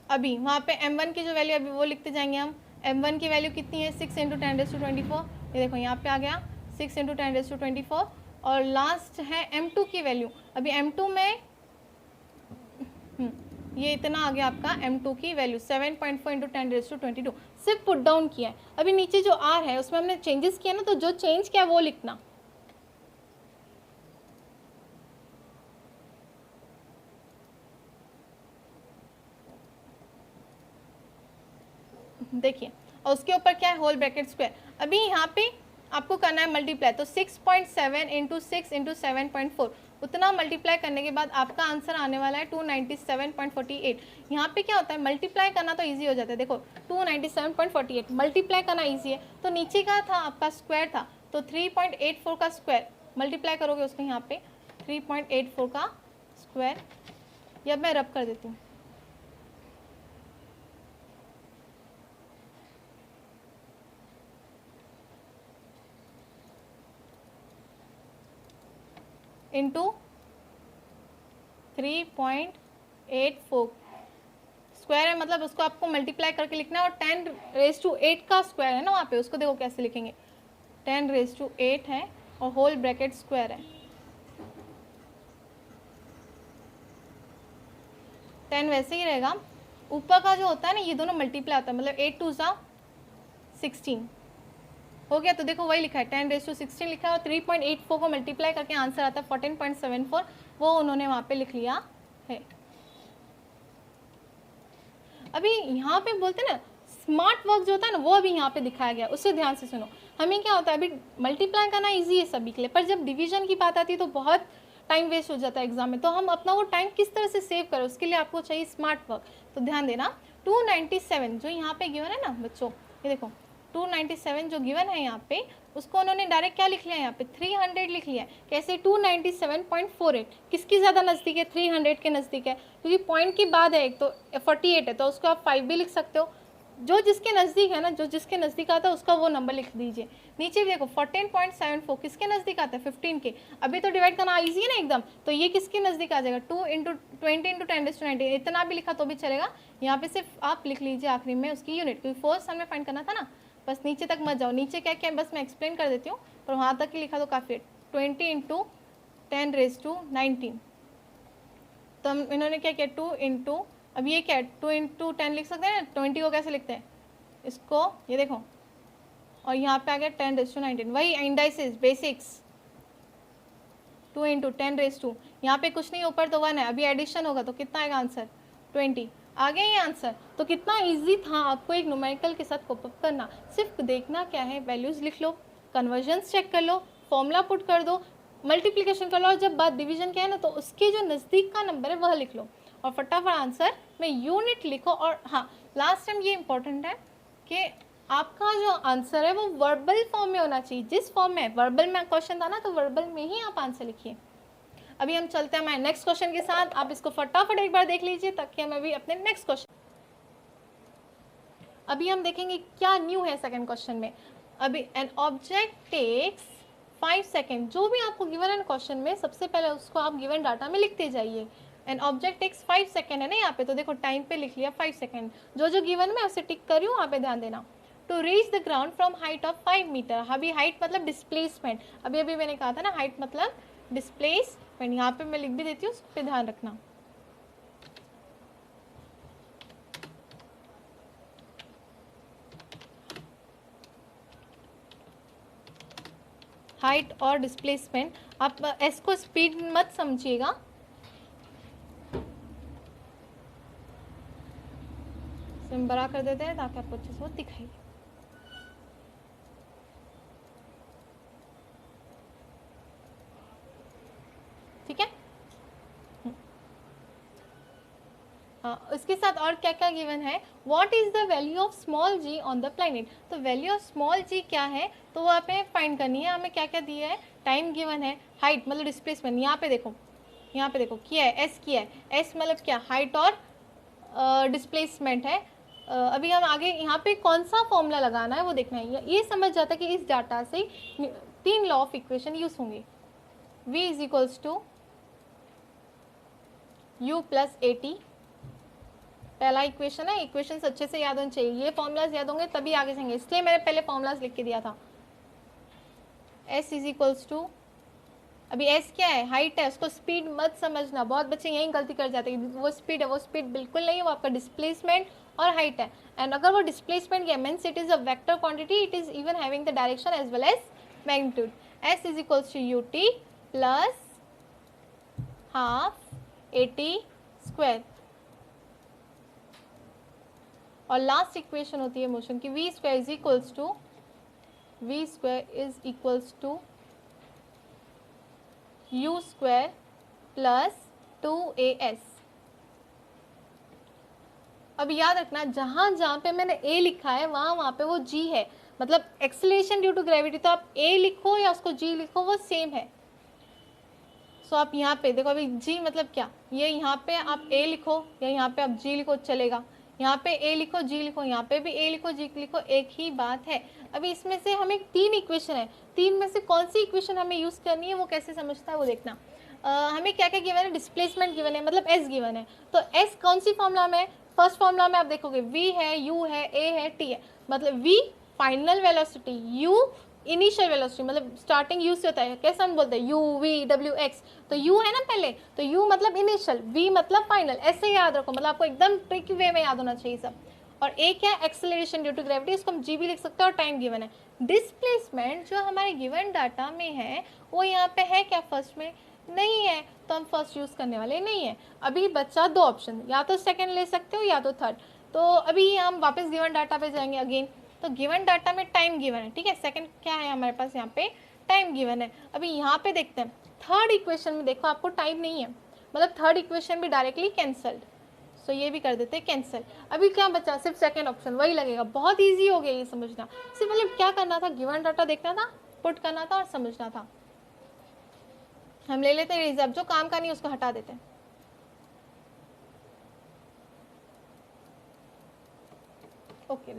अभी वहाँ पे m1 की जो वैल्यू अभी वो लिखते जाएंगे हम। m1 की वैल्यू कितनी है, 6 इंटू 10⁻²4। ये देखो यहाँ पे आ गया 6 इंटू 10⁻²4। और लास्ट है m2 की वैल्यू। अभी m2 में ये इतना आ गया आपका m2 की वैल्यू 7.4 इंटू 10⁻²22। सिर्फ पुट डाउन किया है। अभी नीचे जो r है उसमें हमने चेंजेस किया ना, तो जो चेंज किया वो लिखना। देखिए, और उसके ऊपर क्या है, होल ब्रैकेट स्क्वायर। अभी यहाँ पे आपको करना है मल्टीप्लाई, तो 6.7 इंटू 6 इंटू 7.4 उतना मल्टीप्लाई करने के बाद आपका आंसर आने वाला है 297.48। यहाँ पे क्या होता है, मल्टीप्लाई करना तो इजी हो जाता है। देखो 297.48 मल्टीप्लाई करना इजी है, तो नीचे का था आपका स्क्वायर था, तो 3.84 का स्क्वायर मल्टीप्लाई करोगे उसको यहाँ पे 3.84 का स्क्वायर। या मैं रब कर देती हूँ, इंटू 3.84 स्क्वायर है, मतलब उसको आपको मल्टीप्लाई करके लिखना है। और 10⁸ का स्क्वायर है ना वहाँ पे, उसको देखो कैसे लिखेंगे, 10⁸ है और होल ब्रैकेट स्क्वायर है। 10 वैसे ही रहेगा, ऊपर का जो होता है ना ये दोनों मल्टीप्लाई होता है, मतलब 8 2 16 हो गया। तो देखो वही लिखा है 10⁻16 लिखा है, और 3.84 को मल्टीप्लाई करके आंसर आता है 14.74, वो उन्होंने वहाँ पे लिख लिया है। अभी यहाँ पे बोलते हैं ना स्मार्ट वर्क जो होता है ना, वो अभी यहाँ पे दिखाया गया, उससे ध्यान से सुनो। हमें क्या होता है, अभी मल्टीप्लाई करना ईजी है सभी के लिए, पर जब डिवीजन की बात आती है तो बहुत टाइम वेस्ट हो जाता है एग्जाम में। तो हम अपना वो टाइम किस तरह से सेव करें, उसके लिए आपको चाहिए स्मार्ट वर्क। तो ध्यान देना, 297 जो यहाँ पे गिवन है ना बच्चों, ये देखो 297 जो गिवन है यहाँ पे, उसको उन्होंने डायरेक्ट क्या लिख लिया है यहाँ पे 300 लिख लिया है। कैसे, 297.48 किसकी ज़्यादा नज़दीक है, 300 के नज़दीक है, क्योंकि पॉइंट की बाद है एक, तो 48 है, तो उसको आप 5 भी लिख सकते हो। जो जिसके नज़दीक है ना, जो जिसके नज़दीक आता है उसका वो नंबर लिख दीजिए। नीचे भी देखो 14.74 किसके नज़दीक आता है, 15 के। अभी तो डिवाइड करना ईजी है ना एकदम, तो ये किसके नज़दीक आ जाएगा, 2 इंटू 20 इंटू 10⁻19। इतना भी लिखा तो भी चलेगा। यहाँ पे सिर्फ आप लिख लीजिए आखिरी में उसकी यूनिट, क्योंकि फोर्स हमें फाइंड करना था ना। बस नीचे तक मत जाओ, नीचे क्या क्या बस मैं एक्सप्लेन कर देती हूँ, पर वहाँ तक ही लिखा तो काफ़ी है। 20 इंटू 10⁻19। तो हम इन्होंने क्या किया, 2 इंटू, अब ये क्या है 2 इंटू 10 लिख सकते हैं, 20 को कैसे लिखते हैं इसको, ये देखो, और यहाँ पे आ गया 10⁻19। वही इंडाइसिस बेसिक्स, 2 इंटू 10⁻, यहाँ पे कुछ नहीं ऊपर तो 1 है, अभी एडिशन होगा तो कितना आएगा आंसर 20। आ गया ये आंसर। तो कितना इजी था आपको एक न्यूमेरिकल के साथ कोप अप करना। सिर्फ देखना क्या है, वैल्यूज़ लिख लो, कन्वर्जन्स चेक कर लो, फॉर्मूला पुट कर दो, मल्टीप्लिकेशन कर लो, और जब बात डिवीजन क्या है ना, तो उसके जो नज़दीक का नंबर है वह लिख लो, और फटाफट आंसर में यूनिट लिखो। और हाँ, लास्ट टाइम ये इंपॉर्टेंट है कि आपका जो आंसर है वो वर्बल फॉर्म में होना चाहिए। जिस फॉर्म में वर्बल में क्वेश्चन था ना, तो वर्बल में ही आप आंसर लिखिए। अभी हम चलते हैं हमारे नेक्स्ट क्वेश्चन के साथ, आप इसको फटाफट एक बार देख लीजिए ताकि हम अभी अपने नेक्स्ट क्वेश्चन, अभी हम देखेंगे क्या न्यू है सेकंड क्वेश्चन में। अभी एन ऑब्जेक्ट टेक्स 5 सेकेंड, जो भी आपको गिवन है क्वेश्चन में, सबसे पहले उसको आप गिवन डाटा में लिखते जाइए। एन ऑब्जेक्ट टेक्स 5 सेकेंड है ना यहाँ पे, तो देखो टाइम पे लिख लिया 5 सेकेंड, जो जो गिवन में उसे टिक कर रही हूँ, वहाँ पे ध्यान देना। To reach the ground from height of 5 metre, अभी हाइट मतलब डिस्प्लेसमेंट, अभी अभी मैंने कहा था ना हाइट मतलब डिस्प्लेसमेंट, यहाँ पे मैं लिख भी देती हूँ, उस पर ध्यान रखना। हाइट और डिस्प्लेसमेंट, आप एस को स्पीड मत समझिएगा, बड़ा कर देते हैं ताकि आपको अच्छे से दिखाई। इसके साथ और क्या क्या गिवन है, what is the value of small g on the planet. तो वैल्यू ऑफ स्मॉल जी क्या है, तो वो हमें फाइंड करनी है। हमें क्या क्या दिया है, टाइम गिवन है, हाइट मतलब डिस्प्लेसमेंट, यहाँ पे देखो किया है, एस किया है, एस मतलब क्या, हाइट और डिस्प्लेसमेंट है। अभी हम आगे यहाँ पे कौन सा फॉर्मूला लगाना है वो देखना है। ये समझ जाता है कि इस डाटा से 3 लॉ ऑफ इक्वेशन यूज होंगे। v is equals to u plus a t, पहला इक्वेशन है। इक्वेशन अच्छे से याद होने चाहिए, ये फॉर्मूलाज याद होंगे तभी आगे जाएंगे, इसलिए मैंने पहले फॉर्मूलाज लिख के दिया था। s इज इक्वल्स टू, अभी s क्या है, हाइट है, उसको स्पीड मत समझना, बहुत बच्चे यही गलती कर जाते हैं, वो स्पीड है, वो स्पीड बिल्कुल नहीं है, वो आपका डिस्प्लेसमेंट और हाइट है। एंड अगर वो डिस्प्लेसमेंट क्या means it is a vector quantity, it is even having the direction as well as magnitude. s is equals to u t plus half a t square, और last equation होती है motion की, v square is equals to u square plus 2as। अब याद रखना, जहां जहां पे मैंने a लिखा है वहां पे वो g है, मतलब एक्सेलरेशन ड्यू टू ग्रेविटी, तो आप a लिखो या उसको g लिखो वो सेम है। सो आप यहाँ पे देखो, अभी g मतलब क्या, ये यहाँ पे आप a लिखो या यहाँ पे आप g लिखो चलेगा, यहाँ पे a लिखो g लिखो, यहाँ पे भी a लिखो g लिखो, एक ही बात है। अभी इसमें से हमें 3 इक्वेशन है, 3 में से कौन सी इक्वेशन हमें यूज करनी है वो कैसे समझता है वो देखना। हमें क्या क्या गिवन है, डिस्प्लेसमेंट गिवन है, मतलब s गिवन है, तो s कौन सी फॉर्मूला में, फर्स्ट फॉर्मूला में आप देखोगे v है, u है, a है, t है, मतलब v final velocity, u initial velocity, मतलब स्टार्टिंग u से होता है, कैसे हम बोलते हैं u v w x, तो u है ना पहले, तो u मतलब इनिशियल, v मतलब फाइनल, ऐसे याद रखो, मतलब आपको एकदम ट्रिक वे में याद होना चाहिए सब। और एक है एक्सेलरेशन ड्यू टू ग्रेविटी, इसको हम g भी लिख सकते हैं, और टाइम गिवन है। डिस्प्लेसमेंट जो हमारे गिवन डाटा में है वो यहाँ पे है क्या, फर्स्ट में नहीं है, तो हम फर्स्ट यूज करने वाले नहीं है। अभी बच्चा 2 ऑप्शन, या तो सेकंड ले सकते हो या तो थर्ड। तो अभी हम वापस गिवन डाटा पे जाएंगे अगेन, तो गिवन डाटा में टाइम गिवन है, ठीक है, सेकंड क्या है हमारे पास यहाँ पे, टाइम गिवन है। अभी यहाँ पे देखते हैं थर्ड इक्वेशन में, देखो आपको टाइम नहीं है, मतलब थर्ड इक्वेशन भी डायरेक्टली कैंसल्ड, सो ये भी कर देते हैं कैंसिल। अभी क्या बचा, सिर्फ सेकंड ऑप्शन वही लगेगा, बहुत ईजी हो गया ये समझना। सिर्फ मतलब क्या करना था, गिवन डाटा देखना था, पुट करना था और समझना था। हम ले लेते हैं रिजर्व, जो काम का नहीं उसको हटा देते हैं। ओके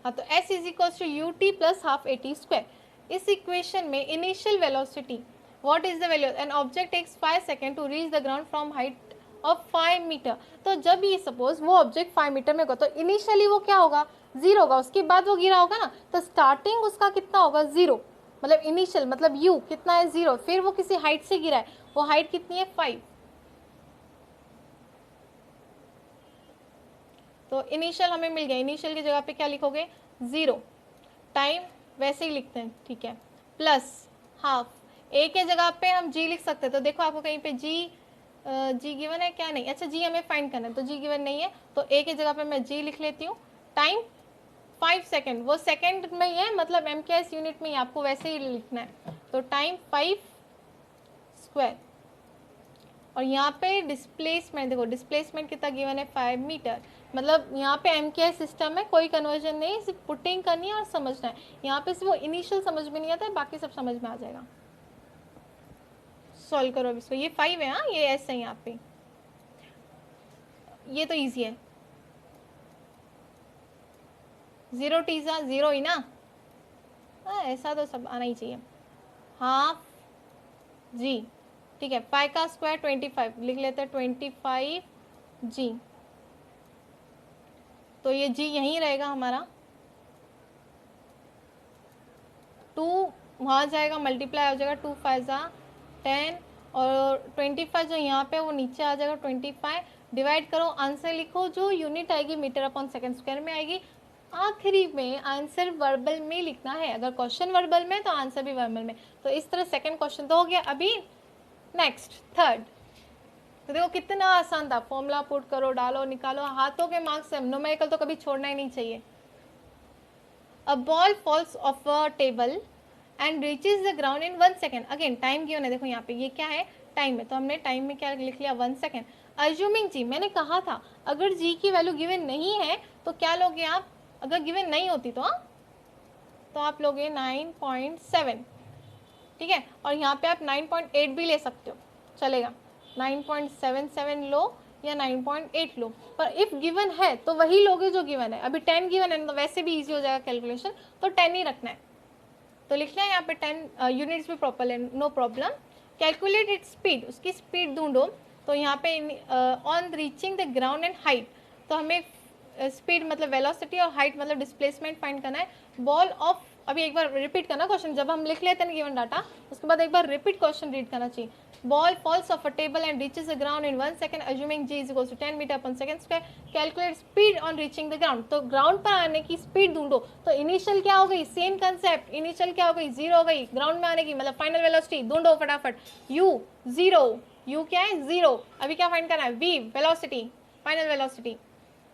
हाँ, तो s is equal to u t plus half a t square. इस इक्वेशन में initial velocity, what is the value, an object takes 5 second to reach the ground from height of 5 metre. तो जब ये suppose वो object 5 metre में होगा, तो initially वो क्या होगा, 0 होगा, उसके बाद वो गिरा होगा ना, तो स्टार्टिंग उसका कितना होगा, 0, मतलब इनिशियल मतलब u कितना है, 0, फिर वो किसी हाइट से गिरा है, वो हाइट कितनी है, 5, तो इनिशियल हमें मिल गया। इनिशियल की जगह पे क्या लिखोगे, 0, टाइम वैसे ही लिखते हैं, ठीक है, प्लस हाफ, ए के जगह पे हम जी लिख सकते हैं, तो देखो आपको कहीं पे जी गिवन है क्या, नहीं, अच्छा जी हमें फाइंड करना है, तो जी गिवन नहीं है, तो ए के जगह पे मैं जी लिख लेती हूँ। टाइम 5 सेकेंड, वो सेकेंड में ही है, मतलब एम के एस यूनिट में ही आपको वैसे ही लिखना है, तो टाइम 5 स्क्वायर। और यहाँ पे डिस्प्लेसमेंट देखो, डिस्प्लेसमेंट कितना गिवन है, 5 मीटर, मतलब यहाँ पे एम के एस सिस्टम है, कोई कन्वर्जन नहीं, सिर्फ पुटिंग करनी है और समझना है। यहाँ पे सिर्फ वो इनिशियल समझ में नहीं आता है, बाकी सब समझ में आ जाएगा। सॉल्व करो अब इसको, ये 5 है, हाँ ये एस है यहाँ पे, ये तो ईजी है, 0 टीजा 0 ही ना, ऐसा तो सब आना ही चाहिए। हाफ जी, ठीक है, 5 का स्क्वायर 25 लिख लेते हैं, 25 जी, तो ये जी यहीं रहेगा हमारा, 2 वहाँ जाएगा, मल्टीप्लाई हो जाएगा, 2 5 10, और 25 जो यहाँ पे वो नीचे आ जाएगा, 25 डिवाइड करो, आंसर लिखो, जो यूनिट आएगी मीटर अपॉन सेकेंड स्क्वायर में आएगी। आखिरी में आंसर वर्बल में लिखना है, अगर क्वेश्चन वर्बल में तो आंसर भी वर्बल में। तो इस तरह सेकेंड क्वेश्चन तो हो गया। अभी नेक्स्ट थर्ड, तो देखो कितना आसान था, फॉर्मूला पुट करो, डालो, निकालो, हाथों के मार्क्स से, न्यूमेरिकल तो कभी छोड़ना ही नहीं चाहिए। A ball falls off a table and reaches the ground in 1 second, again time given है, देखो यहाँ पे ये क्या है, टाइम है, तो हमने टाइम में क्या लिख लिया, 1 सेकेंड। अज्यूमिंग जी, मैंने कहा था अगर जी की वैल्यू गिवन नहीं है तो क्या लोगे आप, अगर गिवन नहीं होती तो आप लोगे 9.7, ठीक है, और यहाँ पे आप 9.8 भी ले सकते हो, चलेगा, 9.77 लो या 9.8 लो, पर इफ गिवन है तो वही लोगे जो गिवन है। अभी 10 गिवन है तो वैसे भी इजी हो जाएगा कैलकुलेशन, तो 10 ही रखना है, तो लिख लिया यहाँ पे 10 यूनिट्स भी प्रॉपर है, no problem. Calculate it speed, उसकी स्पीड ढूंढो, तो यहाँ पे on reaching the ground and height, तो हमें स्पीड मतलब वेलोसिटी और हाइट मतलब डिस्प्लेसमेंट फाइंड करना है। बॉल ऑफ, अभी एक बार रिपीट करना क्वेश्चन, जब हम लिख लेते हैं गिवन डाटा उसके बाद एक बार रिपीट क्वेश्चन रीड करना चाहिए। Ball falls off a table and reaches the ground in 1 second assuming g is equal to 10 metre per second square. Calculate speed on reaching the ground, तो ground पर आने की speed ढूंढो, तो initial क्या हो गई, सेम कंसेप्ट, इनिशियल क्या हो गई, जीरो हो गई, ग्राउंड में आने की मतलब फाइनल वेलोसिटी ढूंढो फटाफट, यू जीरो, यू क्या है जीरो, अभी क्या फाइंड करना है, वी वेलोसिटी, फाइनल वेलोसिटी।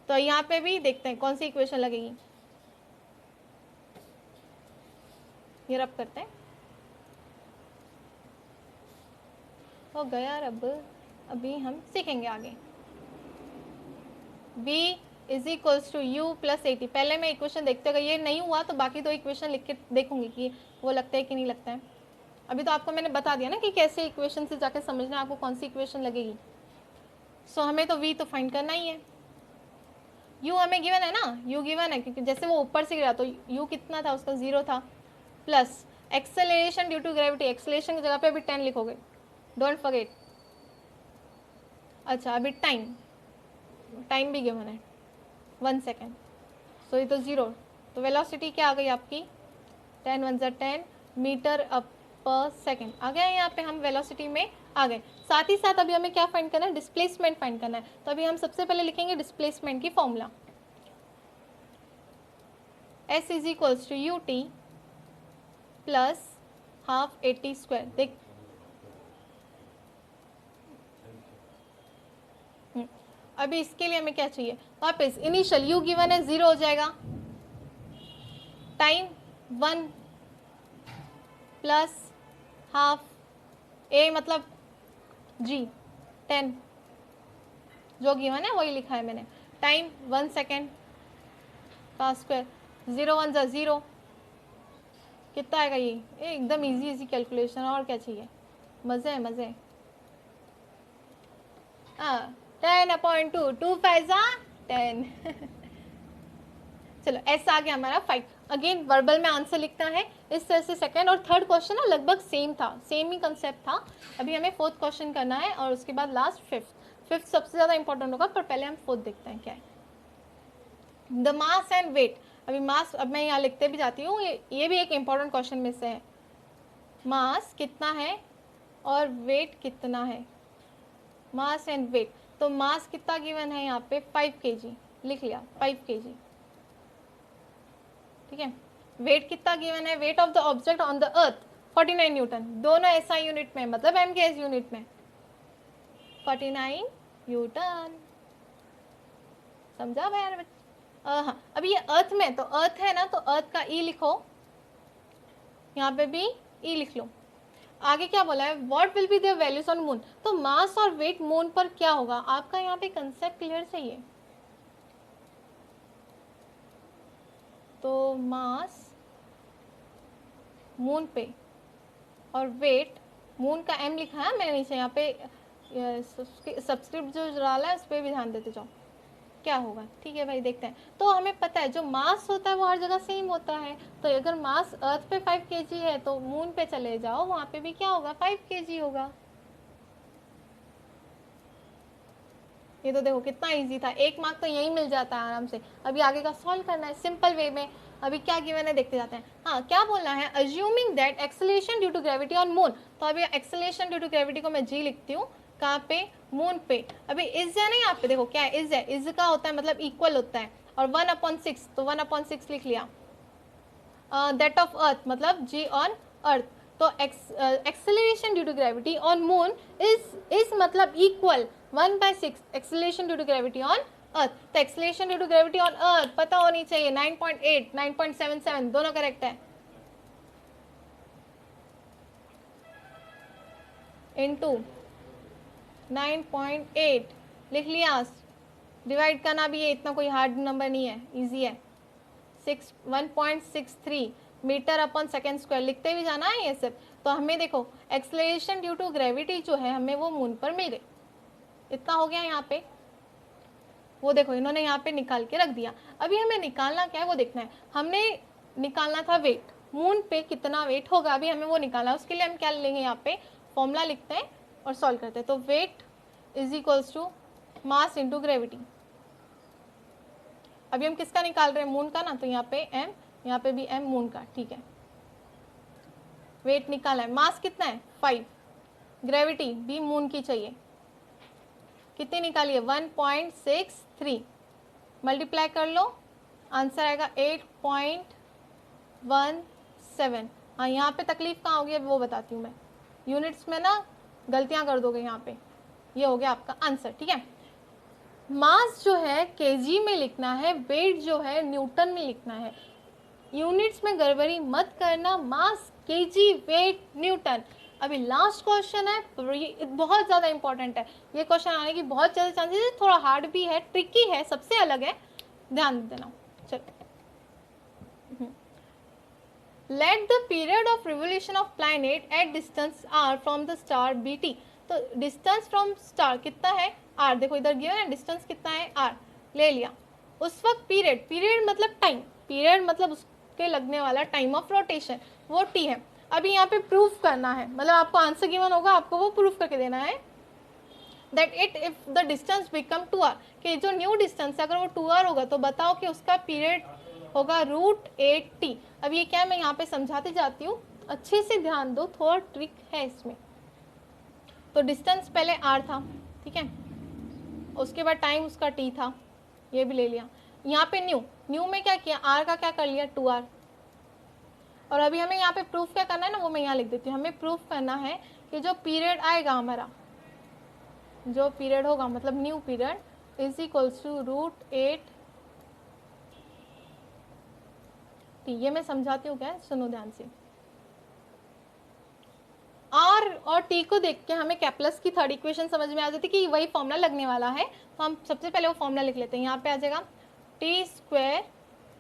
तो यहाँ पे भी देखते हैं कौन सी इक्वेशन लगेगी, ये रब करते हैं, हो गया रब, अभी हम सीखेंगे आगे। v is equals to u plus 80, पहले मैं इक्वेशन देखते अगर ये नहीं हुआ तो बाकी दो इक्वेशन लिख के देखूंगी कि वो लगता है कि नहीं लगता है। अभी तो आपको मैंने बता दिया ना कि कैसे इक्वेशन से जाकर समझना है आपको कौन सी इक्वेशन लगेगी। सो हमें तो v तो फाइंड करना ही है, u हमें गिवन है ना, u गिवन है क्योंकि जैसे वो ऊपर से गिरा तो u कितना था उसका 0 था, plus acceleration due to gravity, acceleration की जगह पे अभी 10 लिखोगे, डोंट फॉरगेट। अच्छा अभी टाइम, टाइम भी गिवन है 1 सेकेंड, सो ये तो 0, तो वेलोसिटी क्या आ गई आपकी 10 1 10 मीटर अप पर सेकेंड आ गया। यहाँ पे हम वेलोसिटी में आ गए। साथ ही साथ अभी हमें क्या फाइंड करना है, डिस्प्लेसमेंट फाइंड करना है, तो अभी हम सबसे पहले लिखेंगे डिस्प्लेसमेंट की formula, s is equals to u t plus half 80 square. देख अभी इसके लिए हमें क्या चाहिए, वापस इनिशियल u गिवन है 0 हो जाएगा, टाइम 1 प्लस हाफ a मतलब g 10, जो गिवन है वही लिखा है मैंने, टाइम 1 सेकेंड का स्क्वायर, 0 1 जा 0, कितना आएगा ये एकदम इजी इजी कैलकुलेशन, और क्या चाहिए, मज़े है मज़े। 10/2, 2 5 10 चलो ऐसा आ गया हमारा 5। अगेन वर्बल में आंसर लिखना है इस तरह से। सेकंड और थर्ड क्वेश्चन ना लगभग सेम था, सेम ही कंसेप्ट था। अभी हमें फोर्थ क्वेश्चन करना है और उसके बाद लास्ट फिफ्थ सबसे ज़्यादा इंपॉर्टेंट होगा, पर पहले हम फोर्थ देखते हैं क्या है। द मास एंड वेट, अभी मास अब मैं यहाँ लिखते भी जाती हूँ, ये भी एक इंपॉर्टेंट क्वेश्चन में से है। मास कितना है और वेट कितना है, मास एंड वेट, तो मास कितना गिवन है यहाँ पे 5 kg, लिख लिया 5 kg, ठीक है। वेट कितना गिवन है, weight of the object on the earth 49 Newton, दोनों एसआई यूनिट में मतलब एमकेएस यूनिट में 49 न्यूटन, समझा भाई? हाँ अभी ये अर्थ में, तो अर्थ है ना, तो अर्थ का ई लिखो, यहाँ पे भी ई लिख लो। आगे क्या बोला है, what will be there values on moon, तो मास और वेट मून पर क्या होगा, आपका यहाँ पे कंसेप्ट क्लियर चाहिए। तो मास मून पे और वेट, मून का एम लिखा है मैंने नीचे, यहाँ पे सब्सक्रिप्ट जो डाला है उस पर भी ध्यान देते जाओ क्या होगा, ठीक है भाई। देखते हैं, तो हमें पता है जो मास होता है वो हर जगह सेम होता है, तो अगर मास अर्थ पे 5 kg है तो मून पे चले जाओ, वहाँ पे भी क्या होगा 5 kg होगा। ये तो देखो कितना इजी था, 1 मार्क तो यही मिल जाता है आराम से। अभी आगे का सॉल्व करना है सिंपल वे में। अभी क्या गिवन है देखते जाते हैं। हाँ क्या बोलना है, assuming that acceleration due to gravity on moon, तो अभी एक्सेलरेशन ड्यू टू ग्रेविटी को मैं जी लिखती हूँ, कहाँ पे, मून पे। अभी इज है ना, यहाँ पे देखो क्या है, इज है, इज का होता है मतलब इक्वल होता है, और 1/6, तो 1/6 लिख लिया। दैट ऑफ अर्थ मतलब जी ऑन अर्थ, तो acceleration due to gravity on moon is मतलब equal 1/6 acceleration due to gravity on earth. तो acceleration due to gravity on earth पता होनी चाहिए, 9.8 9.77 दोनों करेक्ट है, इनटू 9.8 लिख लिया। डिवाइड करना भी है, इतना कोई हार्ड नंबर नहीं है, इजी है। 1.63 मीटर अपॉन सेकेंड स्क्वायर लिखते भी जाना है ये सब। तो हमें देखो एक्सेलरेशन ड्यू टू ग्रेविटी जो है हमें वो मून पर मिल गई, इतना हो गया यहाँ पे। वो देखो इन्होंने यहाँ पे निकाल के रख दिया। अभी हमें निकालना क्या है वो देखना है। हमने निकालना था वेट, मून पे कितना वेट होगा, अभी हमें वो निकालना है। उसके लिए हम क्या लेंगे, यहाँ पे फॉर्मूला लिखते हैं और सॉल्व करते हैं। तो weight is equals to mass into gravity. अभी हम किसका निकाल रहे हैं, मून का ना, तो यहाँ पे m, यहाँ पे भी m मून का, ठीक है। वेट निकाला है, मास कितना है 5, ग्रेविटी भी मून की चाहिए, कितनी निकाली है 1.63, मल्टीप्लाई कर लो, आंसर आएगा 8.17। हाँ यहाँ पे तकलीफ कहाँ होगी वो बताती हूँ मैं, यूनिट्स में ना गलतियाँ कर दोगे यहाँ पे। ये हो गया आपका आंसर, ठीक है। मास जो है केजी में लिखना है, वेट जो है न्यूटन में लिखना है। यूनिट्स में गड़बड़ी मत करना, मास केजी वेट न्यूटन। अभी लास्ट क्वेश्चन है, ये बहुत ज़्यादा इंपॉर्टेंट है, ये क्वेश्चन आने की बहुत ज़्यादा चांसेस है, थोड़ा हार्ड भी है, ट्रिकी है, सबसे अलग है, ध्यान देना। चलो, let the period of revolution of planet at distance r from the star be T. तो डिस्टेंस फ्रॉम स्टार कितना है आर, देखो इधर गिवन है डिस्टेंस कितना है आर, ले लिया। उस वक्त पीरियड, पीरियड मतलब टाइम, पीरियड मतलब उसके लगने वाला टाइम ऑफ रोटेशन, वो टी है। अभी यहाँ पे प्रूफ करना है, मतलब आपको आंसर गिवन होगा, आपको वो प्रूफ करके देना है that it if the distance become 2r, कि जो न्यू डिस्टेंस है अगर वो 2r होगा तो बताओ कि उसका पीरियड होगा √8t। अब ये क्या है, मैं यहाँ पे समझाती जाती हूँ, अच्छे से ध्यान दो, थोड़ा ट्रिक है इसमें। तो डिस्टेंस पहले r था, ठीक है, उसके बाद टाइम उसका t था, ये भी ले लिया। यहाँ पे न्यू में क्या किया, r का क्या कर लिया 2r। और अभी हमें यहाँ पे प्रूफ क्या करना है ना, वो मैं यहाँ लिख देती हूँ। हमें प्रूफ करना है कि जो पीरियड आएगा हमारा, जो पीरियड होगा मतलब new period is equals to √8t। ये मैं समझाती हूँ क्या, सुनो ध्यान से। आर और टी को देख के हमें कैप्लस की थर्ड इक्वेशन समझ में आ जाती है कि वही फॉर्मूला लगने वाला है। तो हम सबसे पहले वो फॉर्मूला लिख लेते हैं। यहाँ पे आ जाएगा T square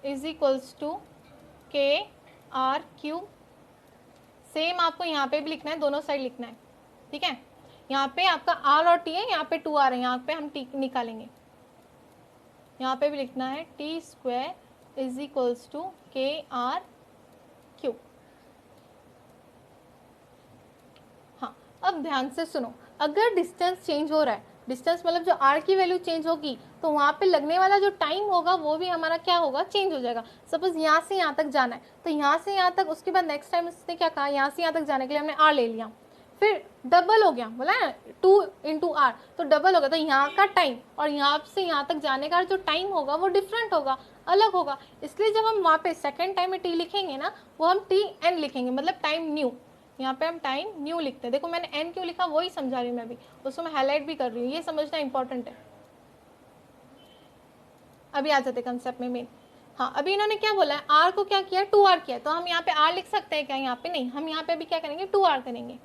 is equals to k r cube. Same आपको यहाँ पे भी लिखना है, दोनों साइड लिखना है, ठीक है। यहाँ पे आपका आर और टी है, यहाँ पे 2r है, यहाँ पे हम टी निकालेंगे। यहाँ पे भी लिखना है T square is equals to k r cube. हाँ, अब ध्यान से सुनो, अगर डिस्टेंस चेंज हो रहा है, डिस्टेंस मतलब जो r की वैल्यू चेंज होगी तो वहाँ पे लगने वाला जो टाइम होगा वो भी हमारा क्या होगा, चेंज हो जाएगा। सपोज यहाँ से यहाँ तक जाना है तो यहाँ से यहाँ तक, उसके बाद नेक्स्ट टाइम उसने क्या कहा, यहाँ से यहाँ तक जाने के लिए हमने r ले लिया, फिर डबल हो गया, बोला है 2 × r, तो डबल हो गया। तो यहाँ का टाइम और यहाँ से यहाँ तक जाने का जो टाइम होगा वो डिफरेंट होगा, अलग होगा। इसलिए जब हम वहाँ पे सेकेंड टाइम में t लिखेंगे ना, वो हम tn लिखेंगे, मतलब टाइम न्यू। यहाँ पे हम टाइम न्यू लिखते हैं। देखो मैंने n क्यों लिखा वही समझा रही हूँ मैं अभी, उसको मैं हाईलाइट भी कर रही हूँ, ये समझना इंपॉर्टेंट है। अभी आ जाते कंसेप्ट में मेन। हाँ, अभी इन्होंने क्या बोला है, r को क्या किया 2r किया, तो हम यहाँ पे r लिख सकते हैं क्या, यहाँ पे नहीं, हम यहाँ पे अभी क्या करेंगे 2r करेंगे।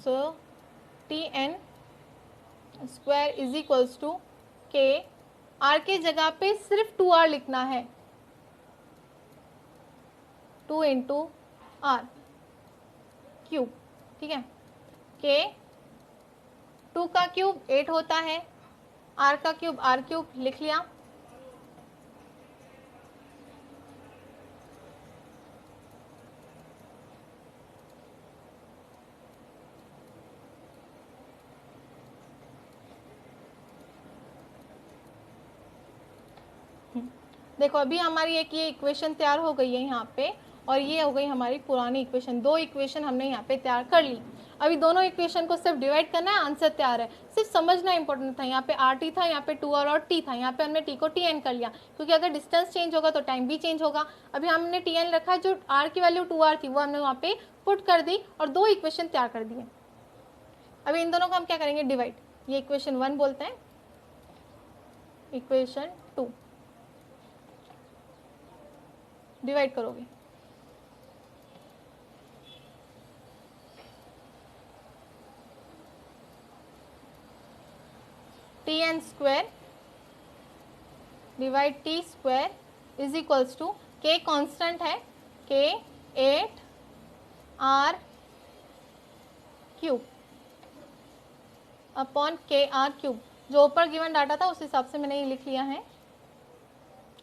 So tn square is equals to k, r के जगह पे सिर्फ 2r लिखना है, 2 × r क्यूब, ठीक है। के 2 का क्यूब 8 होता है, r का क्यूब r क्यूब लिख लिया। देखो अभी हमारी एक ये इक्वेशन तैयार हो गई है यहाँ पे, और ये हो गई हमारी पुरानी इक्वेशन। दो इक्वेशन हमने यहाँ पे तैयार कर ली। अभी दोनों इक्वेशन को सिर्फ डिवाइड करना है, आंसर तैयार है। सिर्फ समझना इंपॉर्टेंट था, यहाँ पे आर टी था, यहाँ पे 2r और t था, यहाँ पे हमने t को tn कर लिया, क्योंकि अगर डिस्टेंस चेंज होगा तो टाइम भी चेंज होगा। अभी हमने tn रखा है, जो r की वैल्यू 2r थी वो हमने वहाँ पे पुट कर दी और दो इक्वेशन तैयार कर दिए। अभी इन दोनों को हम क्या करेंगे, डिवाइड। ये इक्वेशन 1 बोलते हैं, इक्वेशन 2 डिवाइड करोगे। Tn square divide T square is equals to K constant है, K 8 R cube upon KR cube. जो ऊपर गिवन डाटा था उस हिसाब से मैंने ये लिख लिया है।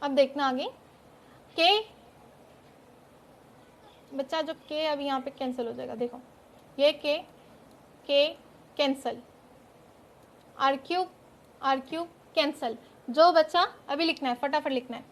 अब देखना आगे K बच्चा, जो K अभी यहाँ पे कैंसिल हो जाएगा, देखो ये K cancel, R cube cancel. जो बच्चा अभी लिखना है, फटाफट लिखना है,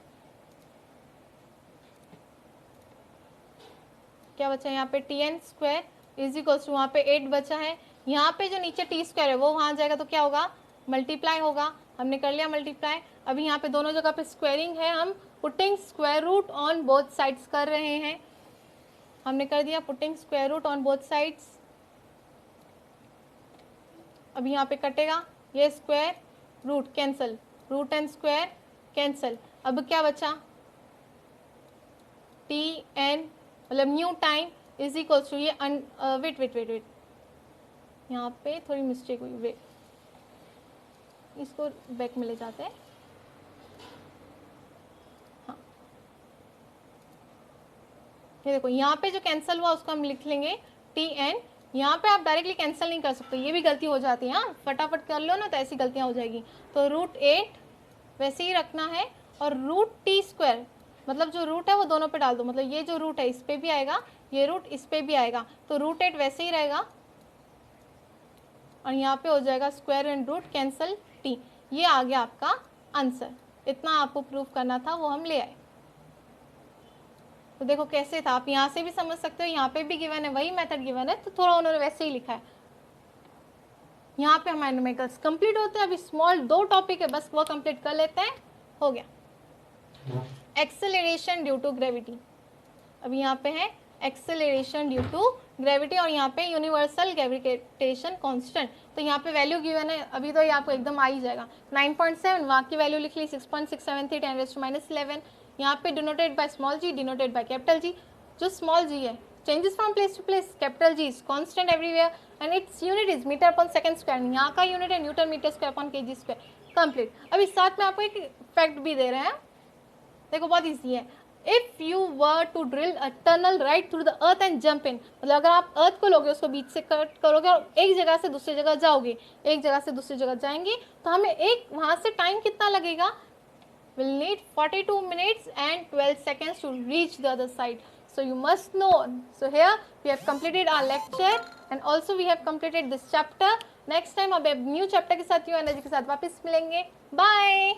क्या बचा यहाँ पे Tn square is equals to, वहाँ पे 8 बचा है, यहाँ पे जो नीचे T स्क्वायर है वो वहाँ जाएगा तो क्या होगा, मल्टीप्लाई होगा। हमने कर लिया मल्टीप्लाई। अभी यहाँ पे दोनों जगह पे स्क्वायरिंग है, हम putting square root on both sides कर रहे हैं। हमने कर दिया putting square root on both sides. अभी यहाँ पे कटेगा, ये square root cancel, root and square cancel. अब क्या बचा, Tn मतलब new time is equals to ये वेट यहाँ पे थोड़ी मिस्टेक हुई, वेट इसको बैक में ले जाते हैं। हाँ ये देखो, यहाँ पे जो कैंसिल हुआ उसको हम लिख लेंगे Tn। यहाँ पे आप डायरेक्टली कैंसिल नहीं कर सकते, ये भी गलती हो जाती है। हाँ फटाफट कर लो ना तो ऐसी गलतियाँ हो जाएगी। तो रूट 8 वैसे ही रखना है, और रूट T स्क्वायर मतलब जो रूट है वो दोनों पे डाल दो, मतलब ये जो रूट है इस पे भी आएगा, ये रूट इस पे भी आएगा, तो रूट 8 वैसे ही रहेगा, और यहाँ पे हो जाएगा square and root cancel T। ये आ गया आपका आंसर। इतना आपको प्रूव करना था, वो हम ले आए। तो देखो कैसे था, आप यहाँ से भी समझ सकते हो, यहाँ पे भी गिवन है, वही मेथड गिवन है, तो थोड़ा उन्होंने वैसे ही लिखा है। यहाँ पे हमारे न्यूमेरिकल्स कंप्लीट होते हैं। अभी स्मॉल 2 टॉपिक है, बस वो कंप्लीट कर लेते हैं, हो गया। एक्सेलरेशन ड्यू टू ग्रेविटी, अभी यहाँ पे है एक्सेलरेशन ड्यू टू ग्रेविटी, और यहाँ पे यूनिवर्सल ग्रेविटेशन कांस्टेंट। तो यहाँ पे वैल्यू गिवन है, अभी तो ये आपको एकदम आ ही जाएगा। 9.7, वहाँ की वैल्यू लिख ली 6.673 10⁻⁻11। यहाँ पे denoted by small g, denoted by capital G. जो स्मॉल जी है changes from place to place, capital G is constant everywhere and its unit is metre upon second square. यहाँ का यूनिट है newton metre square upon KG square. Complete. अभी साथ में आपको एक फैक्ट भी दे रहे हैं, देखो बहुत ईजी है। If you were to drill a tunnel right through the earth and jump in, मतलब अगर आप अर्थ को लोगे, उसको बीच से कट करोगे और एक जगह से दूसरी जगह जाओगे, एक जगह से दूसरी जगह जाएंगे, तो हमें एक वहां से टाइम कितना लगेगा, will need 42 minutes and 12 seconds to reach the other side. So you must know. So here we have completed our lecture and also we have completed this chapter. Next time अब new chapter के साथ, new energy के साथ वापस मिलेंगे। Bye.